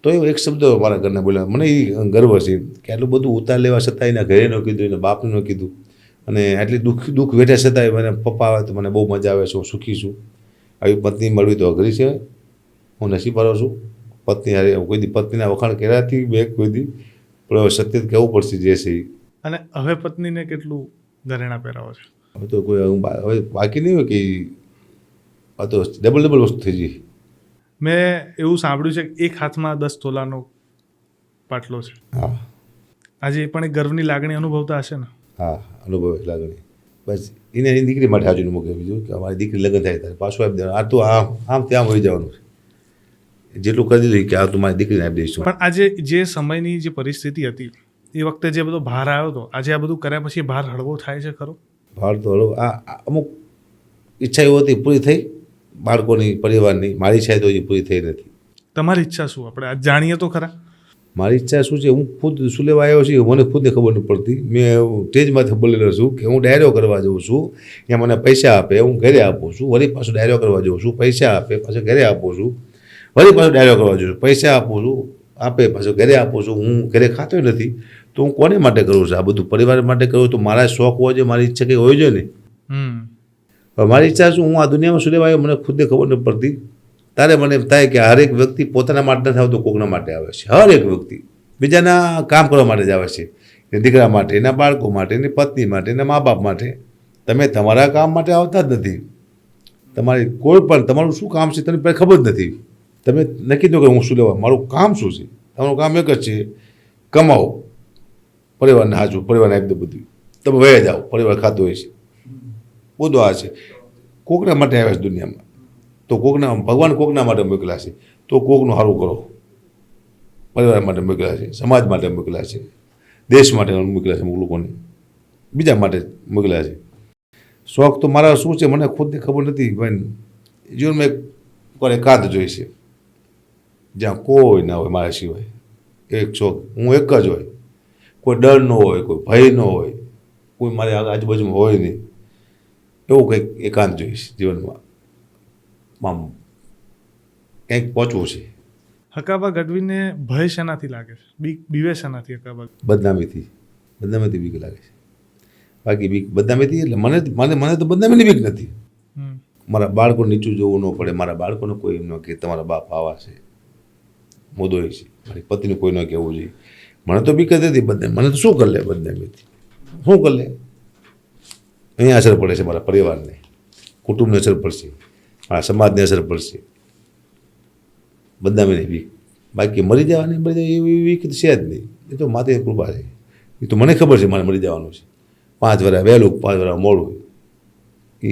S2: તો એવો એક શબ્દ મારા ઘરના બોલ્યા, મને એ ગર્વ છે કે આટલું બધું ઉતાર લેવા છતાં એના ઘરે ન કીધું, એના બાપને ન કીધું, અને આટલી દુઃખ વેઠ્યા છતાંય મને પપ્પા આવે તો મને બહુ મજા આવે છે, હું સુખી છું. આવી પત્ની મળવી તો અઘરી છે, હું નસીબવાળો છું. પત્ની હારે કોઈ દી પત્નીના વખાણ કર્યાથી બે કોઈ દી, પણ હવે સત્ય કહેવું પડશે જે છે એ.
S1: અને હવે પત્નીને કેટલું ઘરેણા પહેરાવો છે?
S2: હવે તો કોઈ હવે બાકી નહીં હોય કે આ તો ડબલ વસ્તુ થઈ ગઈ.
S1: મેં એવું સાંભળ્યું છે કે એક હાથમાં 10 તોલાનો પાટલો છે.
S2: હા,
S1: આજે એ પણ એક ગર્વની લાગણી અનુભવતા હશે ને?
S2: હા, અનુભવ લાગણી. બસ એને એની દીકરી માટે હાજર મૂકે, બીજું કે અમારી દીકરી લગ્ન થાય ત્યારે પાછું આપી દેવાનું. આ તો આમ ત્યાં વહી જવાનું છે. જેટલું કરી દીધું કે આ તો મારી દીકરીને આપી દઈશું.
S1: પણ આજે જે સમયની જે પરિસ્થિતિ હતી એ વખતે જે બધો ભાર આવ્યો હતો, આજે આ બધું કર્યા પછી ભાર હળવો થાય છે ખરો?
S2: ભાર તો હળવો, આ અમુક ઈચ્છા એવી હતી પૂરી થઈ બાળકોની, પરિવારની. મારી ઈચ્છા તો હજી પૂરી થઈ નથી.
S1: તમારી ઈચ્છા શું? આપણે આજ જાણીએ તો ખરા.
S2: મારી ઈચ્છા શું છે, હું ખુદ શું લેવા આવ્યો છું મને ખુદને ખબર નથી પડતી. મેં સ્ટેજમાંથી બોલેલો છું કે હું ડાયરો કરવા જાઉં છું, ત્યાં મને પૈસા આપે, હું ઘરે આપું છું, વળી પાછું ડાયરો કરવા જાઉં છું, પૈસા આપે, પાછું ઘરે આપું છું, વળી પાછું ડાયરો કરવા જાઉં છું, પૈસા આપું છું, આપે, પાછું ઘરે આપું છું. હું ઘરે ખાતો નથી, તો હું કોને માટે કરું છું આ બધું? પરિવાર માટે કરું તો મારા શોખ હોય છે, મારી ઈચ્છા કંઈ હોય છે ને. મારી ઈચ્છા શું, હું આ દુનિયામાં શું લેવા આવ્યો મને ખુદને ખબર નથી પડતી. તારે મને એમ થાય કે હરેક વ્યક્તિ પોતાના માટે નથી આવતો, કોકના માટે આવે છે. હરેક વ્યક્તિ બીજાના કામ કરવા માટે જ આવે છે, એ દીકરા માટે, એના બાળકો માટે, એની પત્ની માટે, એના મા બાપ માટે. તમે તમારા કામ માટે આવતા જ નથી. તમારી કોઈ પણ તમારું શું કામ છે તમને પહેલાં ખબર જ નથી. તમે નક્કી દો કે હું શું લેવા, મારું કામ શું છે? તમારું કામ એક જ છે, કમાવો, પરિવારને હાજુ, પરિવારને આપી દો બધું, તમે વહી જાઓ, પરિવાર ખાતો હોય છે. બધું આ છે. કોકના માટે આવે છે દુનિયામાં, તો કોકના ભગવાન કોકના માટે મોકલ્યા છે, તો કોકનું સારું કરો. પરિવાર માટે મોકલ્યા છે, સમાજ માટે મોકલ્યા છે, દેશ માટે મોકલ્યા છે, અમુક લોકોને બીજા માટે મોકલ્યા છે. શોખ તો મારા શું છે મને ખુદને ખબર નથી. ભાઈ જીવનમાં એક એકાંત જોઈ છે, જ્યાં કોઈ ના હોય મારા સિવાય. એક શોખ હું એક જ હોય, કોઈ ડર ન હોય, કોઈ ભય ન હોય, કોઈ મારી આજુબાજુમાં હોય નહીં. એવું કંઈક એકાંત જોઈશ જીવનમાં. આમ કંઈક પહોંચવું છે.
S1: હકાબા ગઢવીને ભય શેનાથી લાગે છે? બીવે શેનાથી હકાબા?
S2: બદનામીથી બીક લાગે છે. બાકી બીક બદનામીથી એટલે મને તો બદનામીની બીક નથી. મારા બાળકો નીચું જોવું ન પડે, મારા બાળકોને કોઈ એમ ન કે તમારા બાપ આવા છે, મુદ્દો એ છે. મારી પત્નીને કોઈ ન કહેવું જોઈએ. મને તો બીક જ નથી બદનામી. મને તો શું કરી લે બદનામીથી? શું કરી લે? અહીંયા અસર પડે છે મારા પરિવારને, કુટુંબને અસર પડશે, મારા સમાજને અસર પડશે. બદનામીની બીક. બાકી મરી જવાની એવી બીક છે જ નહીં. એ તો માતે કૃપા છે. એ તો મને ખબર છે મારે મરી જવાનું છે. 5 વર્ષ વહેલું, 5 વર્ષ મોડું, એ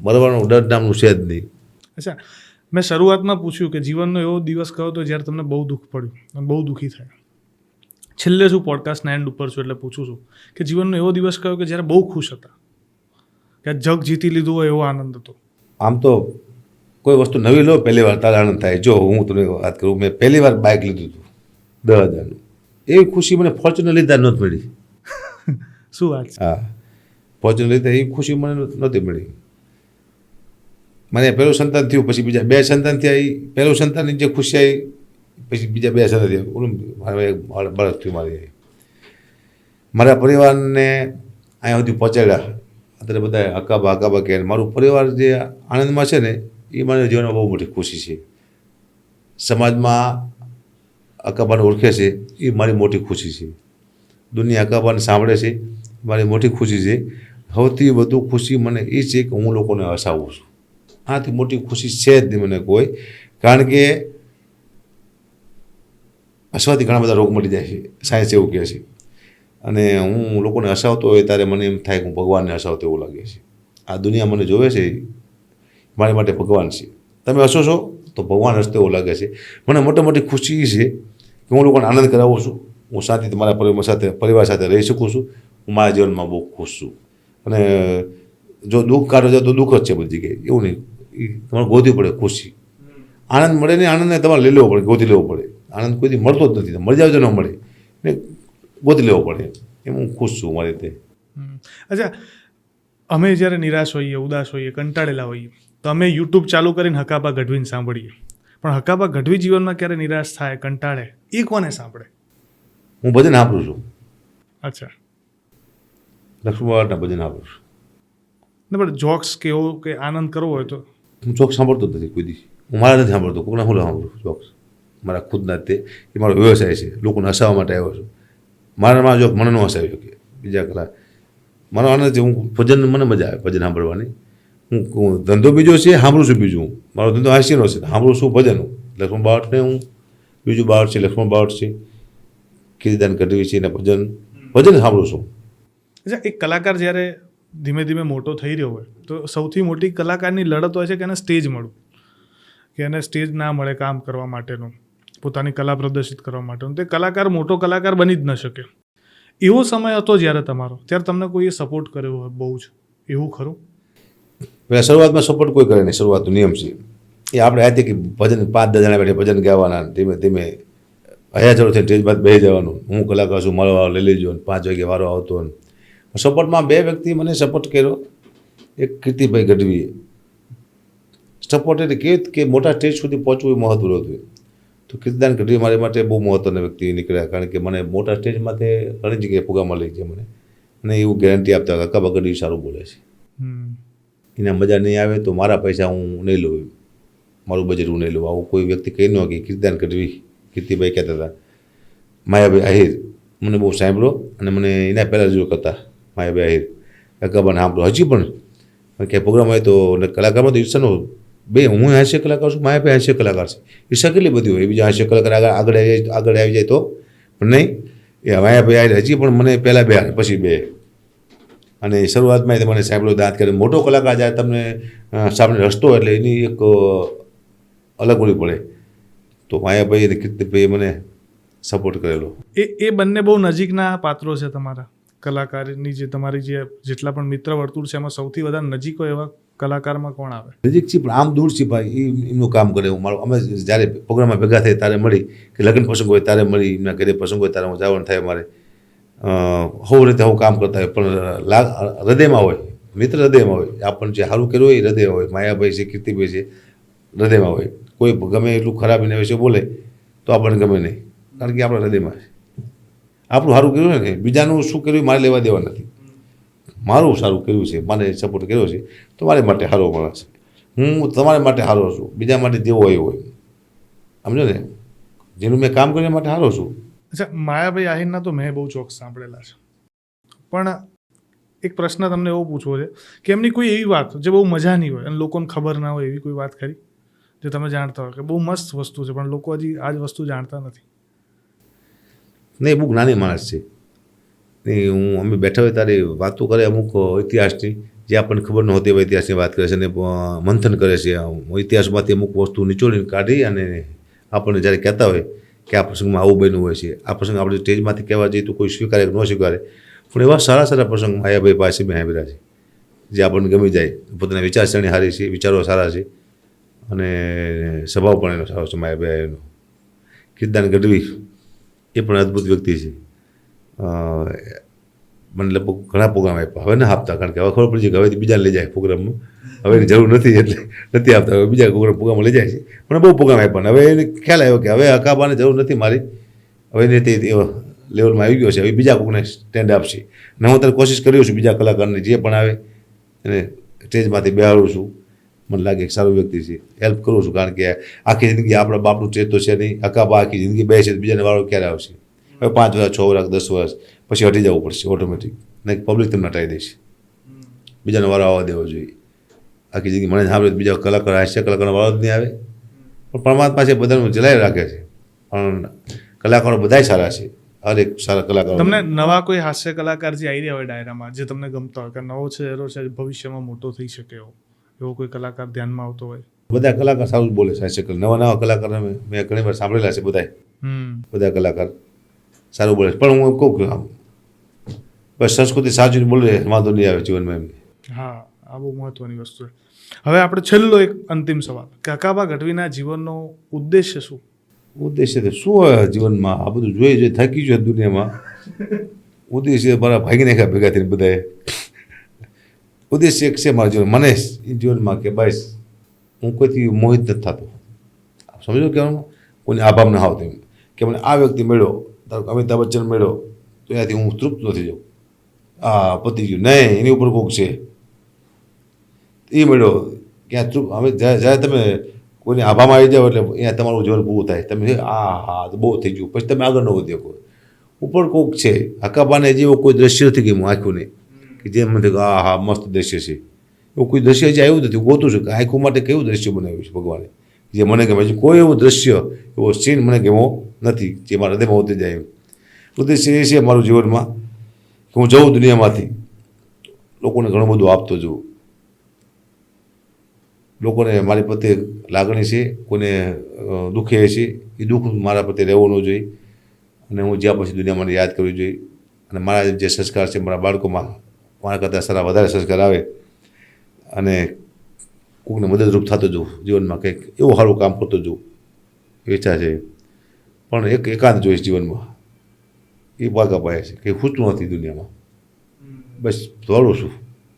S2: મરવાનું ડર નામનું છે જ નહીં.
S1: અચ્છા, મેં શરૂઆતમાં પૂછ્યું કે જીવનનો એવો દિવસ કયો હતો જ્યારે તમને બહુ દુઃખ પડ્યું અને બહુ દુઃખી થયા. છેલ્લે શું પોડકાસ્ટના એન્ડ ઉપર છું એટલે પૂછું છું કે જીવનનો એવો દિવસ કયો કે જ્યારે બહુ ખુશ હતા, કે જગ જીતી લીધું હોય એવો આનંદ હતો?
S2: આમ તો કોઈ વસ્તુ નવી લો પહેલી વાર તારે આનંદ થાય. જો હું તમને વાત કરું, મેં પહેલી વાર બાઇક લીધું હતું 10,000નું. એવી ખુશી મને ફોર્ચ્યુનર લીધા નહોતી મળી.
S1: શું વાત છે?
S2: હા, ફોર્ચ્યુનર લીધા એ ખુશી મને નહોતી મળી. મને પહેલું સંતાન થયું, પછી બીજા 2 સંતાન થયા. એ પહેલું સંતાનની જે ખુશી આવી, પછી બીજા 2 સંતાન થયા. મારે એક બાળક થયું. મારા પરિવારને અહીંયા સુધી પહોંચાડ્યા. અત્યારે બધા હકાબા કહે. મારું પરિવાર જે આણંદમાં છે ને, એ મારા જીવનમાં બહુ મોટી ખુશી છે. સમાજમાં હકાબાને ઓળખે છે, એ મારી મોટી ખુશી છે. દુનિયા હકાબાને સાંભળે છે, મારી મોટી ખુશી છે. સૌથી વધુ ખુશી મને એ છે કે હું લોકોને હસાવું છું. આથી મોટી ખુશી છે જ નહીં મને કોઈ. કારણ કે હસવાથી ઘણા બધા રોગ મટી જાય છે, સાયન્સ એવું કહે છે. અને હું લોકોને હસાવતો હોય ત્યારે મને એમ થાય કે હું ભગવાનને હસાવતો એવું લાગે છે. આ દુનિયા મને જોવે છે, મારી માટે ભગવાન છે. તમે હસો છો તો ભગવાન હસતો એવું લાગે છે. મને મોટી મોટી ખુશી છે કે હું લોકોને આનંદ કરાવું છું. હું શાંતિથી મારા પરિવાર સાથે રહી શકું છું. હું મારા જીવનમાં બહુ ખુશ છું. અને જો દુઃખ કાઢો જાય તો દુઃખ જ છે બધી જગ્યાએ, એવું નહીં. એ તમારે ગોતવી પડે ખુશી. આનંદ મળે ને, આનંદને તમારે લઈ લેવો પડે, ગોતી લેવો પડે. આનંદ કોઈ દી મળતો જ નથી. મળી જાવ તો ન મળે ને, ગોતી લેવો પડે. એમ હું ખુશ છું મારી રીતે.
S1: અચ્છા, અમે જ્યારે નિરાશ હોઈએ, ઉદાસ હોઈએ, કંટાળેલા હોઈએ તો અમે યુટ્યુબ ચાલુ કરીને હકાબા ગઢવીને સાંભળીએ. પણ હકાબા ગઢવી જીવનમાં ક્યારે નિરાશ થાય, કંટાળે, એ કોને સાંભળે?
S2: હું ભજન સાંભળું છું.
S1: અચ્છા.
S2: લક્ષ્મીબાવાના ભજન સાંભળું છું.
S1: ને પણ જોક્સ કે એવો કે આનંદ કરવો હોય તો?
S2: હું જોક્સ સાંભળતો જ નથી કોઈ દી. હું મારા નથી સાંભળતો, કોકના હું સાંભળું જોક્સ. મારા ખુદના તે એ મારો વ્યવસાય છે. લોકોને હસાવવા માટે આવ્યો છું. મારા જોક મને ન હસાવી શકે. બીજા કલા મારો આનંદ છે. હું ભજન, મને મજા આવે ભજન સાંભળવાની. હું ધંધો બીજો છે, સાંભળું છું બીજું. મારો ધંધો હાસ્યનો છે, સાંભળું છું ભજન. લક્ષ્મણ બાવટને હું બીજું બાવટ છે, લક્ષ્મણ બાવટ છે, કીર્તિદાન ગઢવી છે, એના ભજન સાંભળું છું.
S1: અચ્છા, એક કલાકાર જ્યારે ધીમે ધીમે મોટો થઈ રહ્યો હોય તો સૌથી મોટી કલાકારની લડત હોય છે કે એને સ્ટેજ મળવું, કે એને સ્ટેજ ના મળે કામ કરવા માટેનું, પોતાની કલા પ્રદર્શિત કરવા માટેનું. તે કલાકાર મોટો કલાકાર બની જ ન શકે. એવો સમય હતો જ્યારે તમારો, ત્યારે તમને કોઈએ સપોર્ટ કર્યો હોય બહુ જ, એવું ખરું?
S2: પહેલાં શરૂઆતમાં સપોર્ટ કોઈ કરે નહીં. શરૂઆતનો નિયમ છે એ આપણે આ કે ભજન 5-10 જણા બેઠે ભજન ગાવાના, ધીમે ધીમે હયાચરો થઈને સ્ટેજ પર બેસી જવાનું. હું કલાકાર છું, મારો વારો લઈ લેજો. 5 વાગે વારો આવતો. સપોર્ટમાં 2 વ્યક્તિ મને સપોર્ટ કર્યો. એક કીર્તિભાઈ ગઢવીએ સપોર્ટ એટલે કે મોટા સ્ટેજ સુધી પહોંચવું એ મહત્વનું હતું. તો કીર્તિદાન ગઢવી મારી માટે બહુ મહત્વના વ્યક્તિ નીકળ્યા, કારણ કે મને મોટા સ્ટેજમાં તે ઘણી જગ્યાએ ફુગામાં લઈ ગયા મને. અને એવું ગેરંટી આપતા હતા, હકાબા ગઢવી સારું બોલે છે, એના મજા નહીં આવે તો મારા પૈસા હું નહીં લઉં, મારું બજેટ હું નહીં લઉં. આવું કોઈ વ્યક્તિ કહી ન કે કીર્તિદાન ગઢવી, કીર્તિભાઈ કહેતા હતા. માયાભાઈ આહિર મને બહુ સાંભળો, અને મને એના પહેલાં રજૂ કરતા માયાભાઈ આહિર, હકાબાને સાંભળો. હજી પણ કે પ્રોગ્રામ હોય તો કલાકારમાં તો ઈર્ષાનો બે, હું હાસ્ય કલાકાર છું, માયાભાઈ હાસ્ય કલાકાર છે. ઈર્ષા કેટલી બધી હોય, બીજા હાસ્ય કલાકાર આગળ આવી જાય તો. પણ નહીં, એ માયાભાઈ આહિર હજી પણ મને પહેલાં બે પછી બે. અને શરૂઆતમાં તે મને સાંભળ્યો દાંત કરે. મોટો કલાકાર જ્યારે તમને સામે રસ્તો એટલે એની એક અલગ ઓળી પડે. તો માયાભાઈ અને કીર્તિભાઈએ મને સપોર્ટ કરેલો.
S1: એ બંને બહુ નજીકના પાત્રો છે તમારા કલાકારની, જે તમારી જે જેટલા પણ મિત્ર વર્તુળ છે એમાં સૌથી વધારે નજીક હોય એવા કલાકારમાં કોણ આવે?
S2: નજીક છે પણ આમ દૂર છે ભાઈ. એમનું કામ કરે. હું મારું, અમે જ્યારે પ્રોગ્રામમાં ભેગા થાય ત્યારે મળી, કે લગ્ન પ્રસંગ હોય ત્યારે મળી, એમના ઘરે પ્રસંગ હોય ત્યારે હું જવાનું થાય મારે. હવું રીતે હું કામ કરતા હોય, પણ હૃદયમાં હોય, મિત્ર હૃદયમાં હોય. આપણને જે સારું કર્યું હોય એ હૃદય હોય. માયાભાઈ છે, કીર્તિભાઈ છે, હૃદયમાં હોય. કોઈ ગમે એટલું ખરાબ એના વિશે બોલે તો આપણને ગમે નહીં, કારણ કે આપણા હૃદયમાં છે. આપણું સારું કર્યું ને, બીજાનું શું કર્યું મારે લેવા દેવા નથી. મારું સારું કર્યું છે, મને સપોર્ટ કર્યો છે, તો મારી માટે સારો માણસ છે. હું તમારા માટે સારો છું, બીજા માટે જેવો હોય હોય, સમજો ને. જેનું મેં કામ કર્યું માટે સારો છું.
S1: અચ્છા, માયાભાઈ આહિરના તો મેં બહુ ચોક્સ સાંભળેલા છે, પણ એક પ્રશ્ન તમને એવો પૂછવો છે કે એમની કોઈ એવી વાત જે બહુ મજાની હોય અને લોકોને ખબર ના હોય, એવી કોઈ વાત ખરી જે તમે જાણતા હોય કે બહુ મસ્ત વસ્તુ છે પણ લોકો હજી આ જ વસ્તુ જાણતા નથી?
S2: નહીં, બહુ જ્ઞાની માણસ છે. નહીં, અમે બેઠા હોય ત્યારે વાતો કરે અમુક ઇતિહાસની, જે આપણને ખબર ન હોતી એવા ઇતિહાસની વાત કરે છે, અને મંથન કરે છે. ઇતિહાસમાંથી અમુક વસ્તુ નિચોડીને કાઢી અને આપણને જ્યારે કહેતા હોય કે આ પ્રસંગમાં આવું બન્યું હોય છે, આ પ્રસંગ આપણે સ્ટેજમાંથી કહેવા જઈએ તો કોઈ સ્વીકારે કે ન સ્વીકારે, પણ એવા સારા સારા પ્રસંગ માયાભાઈ પાસે મેં સાંભળ્યા છે, જે આપણને ગમી જાય. પોતાના વિચારસરણી સારી છે, વિચારો સારા છે, અને સ્વભાવ પણ એનો સારો છે માયાભાઈ એનો. કીર્તિદાન ગઢવી એ પણ અદ્ભુત વ્યક્તિ છે. મને લગભગ ઘણા પ્રોગ્રામ આપ્યા, હવે ના આપતા, કારણ કે હવે ખબર પડી છે કે હવે બીજાને લઈ જાય પ્રોગ્રામમાં. હવે એની જરૂર નથી એટલે નથી આપતા, હવે બીજા પ્રોગ્રામમાં લઈ જાય છે. પણ બહુ પ્રોગ્રામ આપ્યા. હવે એને ખ્યાલ આવ્યો કે હવે હકાબાને જરૂર નથી મારી, હવે એને તે લેવલમાં આવી ગયો છે, હવે બીજા કોઈને સ્ટેન્ડ આપશે. અને હું ત્યારે કોશિશ કર્યો છું બીજા કલાકારને જે પણ આવે એને સ્ટેજમાંથી બેહાડું છું. મને લાગે કે સારું વ્યક્તિ છે, હેલ્પ કરું છું, કારણ કે આખી જિંદગી આપણા બાપનું સ્ટેજ તો છે નહીં. હકાબા આખી જિંદગી બેસે, બીજાને વાળો ક્યારે આવશે? હવે 5 વર્ષ, 6 વર્ષ, 10 વર્ષ પછી હટી જવું પડશે ઓટોમેટિક, ને પબ્લિક તમને હટાવી દેશે. બીજાનો વારો આવવા દેવો જોઈએ. આખી જિંદગી મને સાંભળે બીજા કલાકાર, હાસ્ય કલાકારનો વારો જ નહીં આવે. પણ પરમાત્મા છે, બધાનું જલાઈ રાખે છે. પણ કલાકારો બધાય સારા છે, હર એક સારા કલાકારો
S1: તમને નવા કોઈ હાસ્ય કલાકાર જે આવી રહ્યા હોય ડાયરામાં જે તમને ગમતા હોય કે નવો ચહેરો છે ભવિષ્યમાં મોટો થઈ શકે એવો કોઈ કલાકાર ધ્યાનમાં આવતો હોય?
S2: બધા કલાકાર સારું જ બોલે છે. નવા કલાકાર મેં ઘણી વાર સાંભળેલા છે બધા કલાકાર સારું બોલે છે. પણ હું એમ કહું કે આમ બસ સંસ્કૃતિ સાચું બોલે વાંધો નહીં આવે જીવનમાં એમ.
S1: હા, આ બહુ મહત્વની વસ્તુ છે. હવે આપણે છેલ્લો એક અંતિમ સવાલ કે હકાબા ગઢવીના જીવનનો ઉદ્દેશ્ય શું?
S2: ઉદ્દેશ્ય તો શું હોય જીવનમાં? આ બધું જોઈ થાકી ગયો દુનિયામાં. ઉદ્દેશ્ય મારા ભાગી નાખ્યા ભેગા થઈને બધાએ. ઉદ્દેશ્ય એક છે મારા જીવન મને જીવનમાં કે બસ હું કોઈથી મોહિત નથી થતો. સમજો કહેવાનું? કોઈને આભામ ના આવતો એમ કે મને આ વ્યક્તિ મળ્યો, ધારો કે અમિતાભ બચ્ચન મળ્યો તો એનાથી હું તૃપ્ત નથી જાઉં. આ પતી ગયું નહીં, એની ઉપર કોક છે એ મળ્યો ક્યાં તૃપ્ત. હવે જ્યારે તમે કોઈને આભામાં આવી જાઓ એટલે અહીંયા તમારું જીવન પૂરું થાય. તમે હા તો બહુ થઈ ગયું, પછી તમે આગળ ન વધી શકો. ઉપર કોક છે. હકાબાને જેવો કોઈ દ્રશ્ય નથી ગયું આંખું નહીં કે જેમ મને હા મસ્ત દ્રશ્ય છે. એવું કોઈ દ્રશ્ય જે આવ્યું નથી. ગોતું છું કે આંખો માટે કેવું દ્રશ્ય બનાવ્યું છે ભગવાને જે મને ગમે છે. કોઈ એવું દ્રશ્ય એવો સીન મને ગમો નથી જે મારા હૃદયમાં ઉતરી જાય એમ. ઉદ્દેશ્ય એ છે મારું જીવનમાં કે હું જઉં દુનિયામાંથી, લોકોને ઘણું બધું આપતો જઉં. લોકોને મારી પ્રત્યે લાગણી છે, કોઈને દુઃખે છે એ દુઃખ મારા પ્રત્યે રહેવું ન જોઈએ અને હું જ્યાં પછી દુનિયામાં યાદ કરવી જોઈએ. અને મારા જે સંસ્કાર છે મારા બાળકોમાં મારા કરતાં સારા વધારે સંસ્કાર આવે અને કોઈને મદદરૂપ થતો જવું જીવનમાં, કંઈક એવું સારું કામ કરતો જવું ઈચ્છા છે. પણ એક એકાંત જોઈશ જીવનમાં. એ ભાગા પાયા છે કંઈ ખૂટતું નથી દુનિયામાં. બસ દોડું છું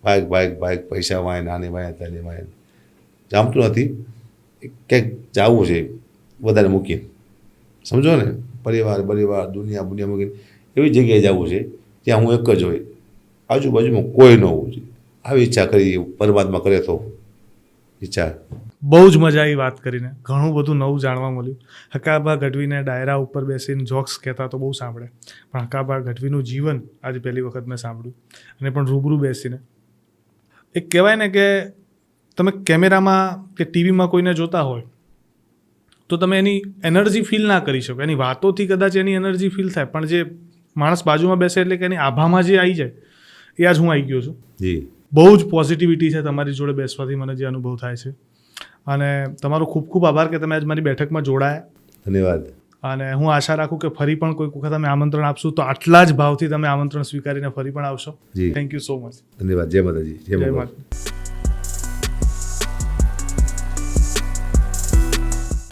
S2: ભાગ પૈસા વાય નાની વાય તાની વાય જામતું નથી. ક્યાંક જવું છે વધારે મૂકીને, સમજો ને, પરિવાર દુનિયા મૂકીને એવી જગ્યાએ જવું છે જ્યાં હું એક જ હોય, આજુબાજુમાં કોઈ ન હોવું જોઈએ. આવી ઈચ્છા કરી પરમાત્મા કરે તો ઈચ્છા.
S1: બહુ જ મજા આવી વાત કરીને, ઘણું બધું નવું જાણવા મળ્યું. હકાબા ગઢવીને ડાયરા ઉપર બેસીને જોક્સ કહેતા તો બહુ સાંભળે, પણ હકાબા ગઢવીનું જીવન આજે પહેલી વખત મેં સાંભળ્યું અને પણ રૂબરૂ બેસીને. એક કહેવાય ને કે તમે કેમેરામાં કે ટીવીમાં કોઈને જોતા હોય તો તમે એની એનર્જી ફીલ ના કરી શકો. એની વાતોથી કદાચ એની એનર્જી ફીલ થાય, પણ જે માણસ બાજુમાં બેસે એટલે કે એની આભામાં જે આવી જાય એ આજ હું આવી ગયો છું.
S2: જી,
S1: બહુ જ પોઝિટિવિટી છે તમારી જોડે બેસવાથી મને જે અનુભવ થાય છે. અને તમારો ખૂબ ખૂબ આભાર કે તમે આજ મારી બેઠકમાં જોડાયા.
S2: ધન્યવાદ.
S1: અને હું આશા રાખું કે ફરી પણ કોઈક વખત તમે આમંત્રણ આપશું તો આટલા જ ભાવથી તમે આમંત્રણ સ્વીકારીને ફરી પણ આવશો.
S2: જી,
S1: થેન્ક યુ સો મચ.
S2: ધન્યવાદ. જય માતાજી.
S1: જય માતા.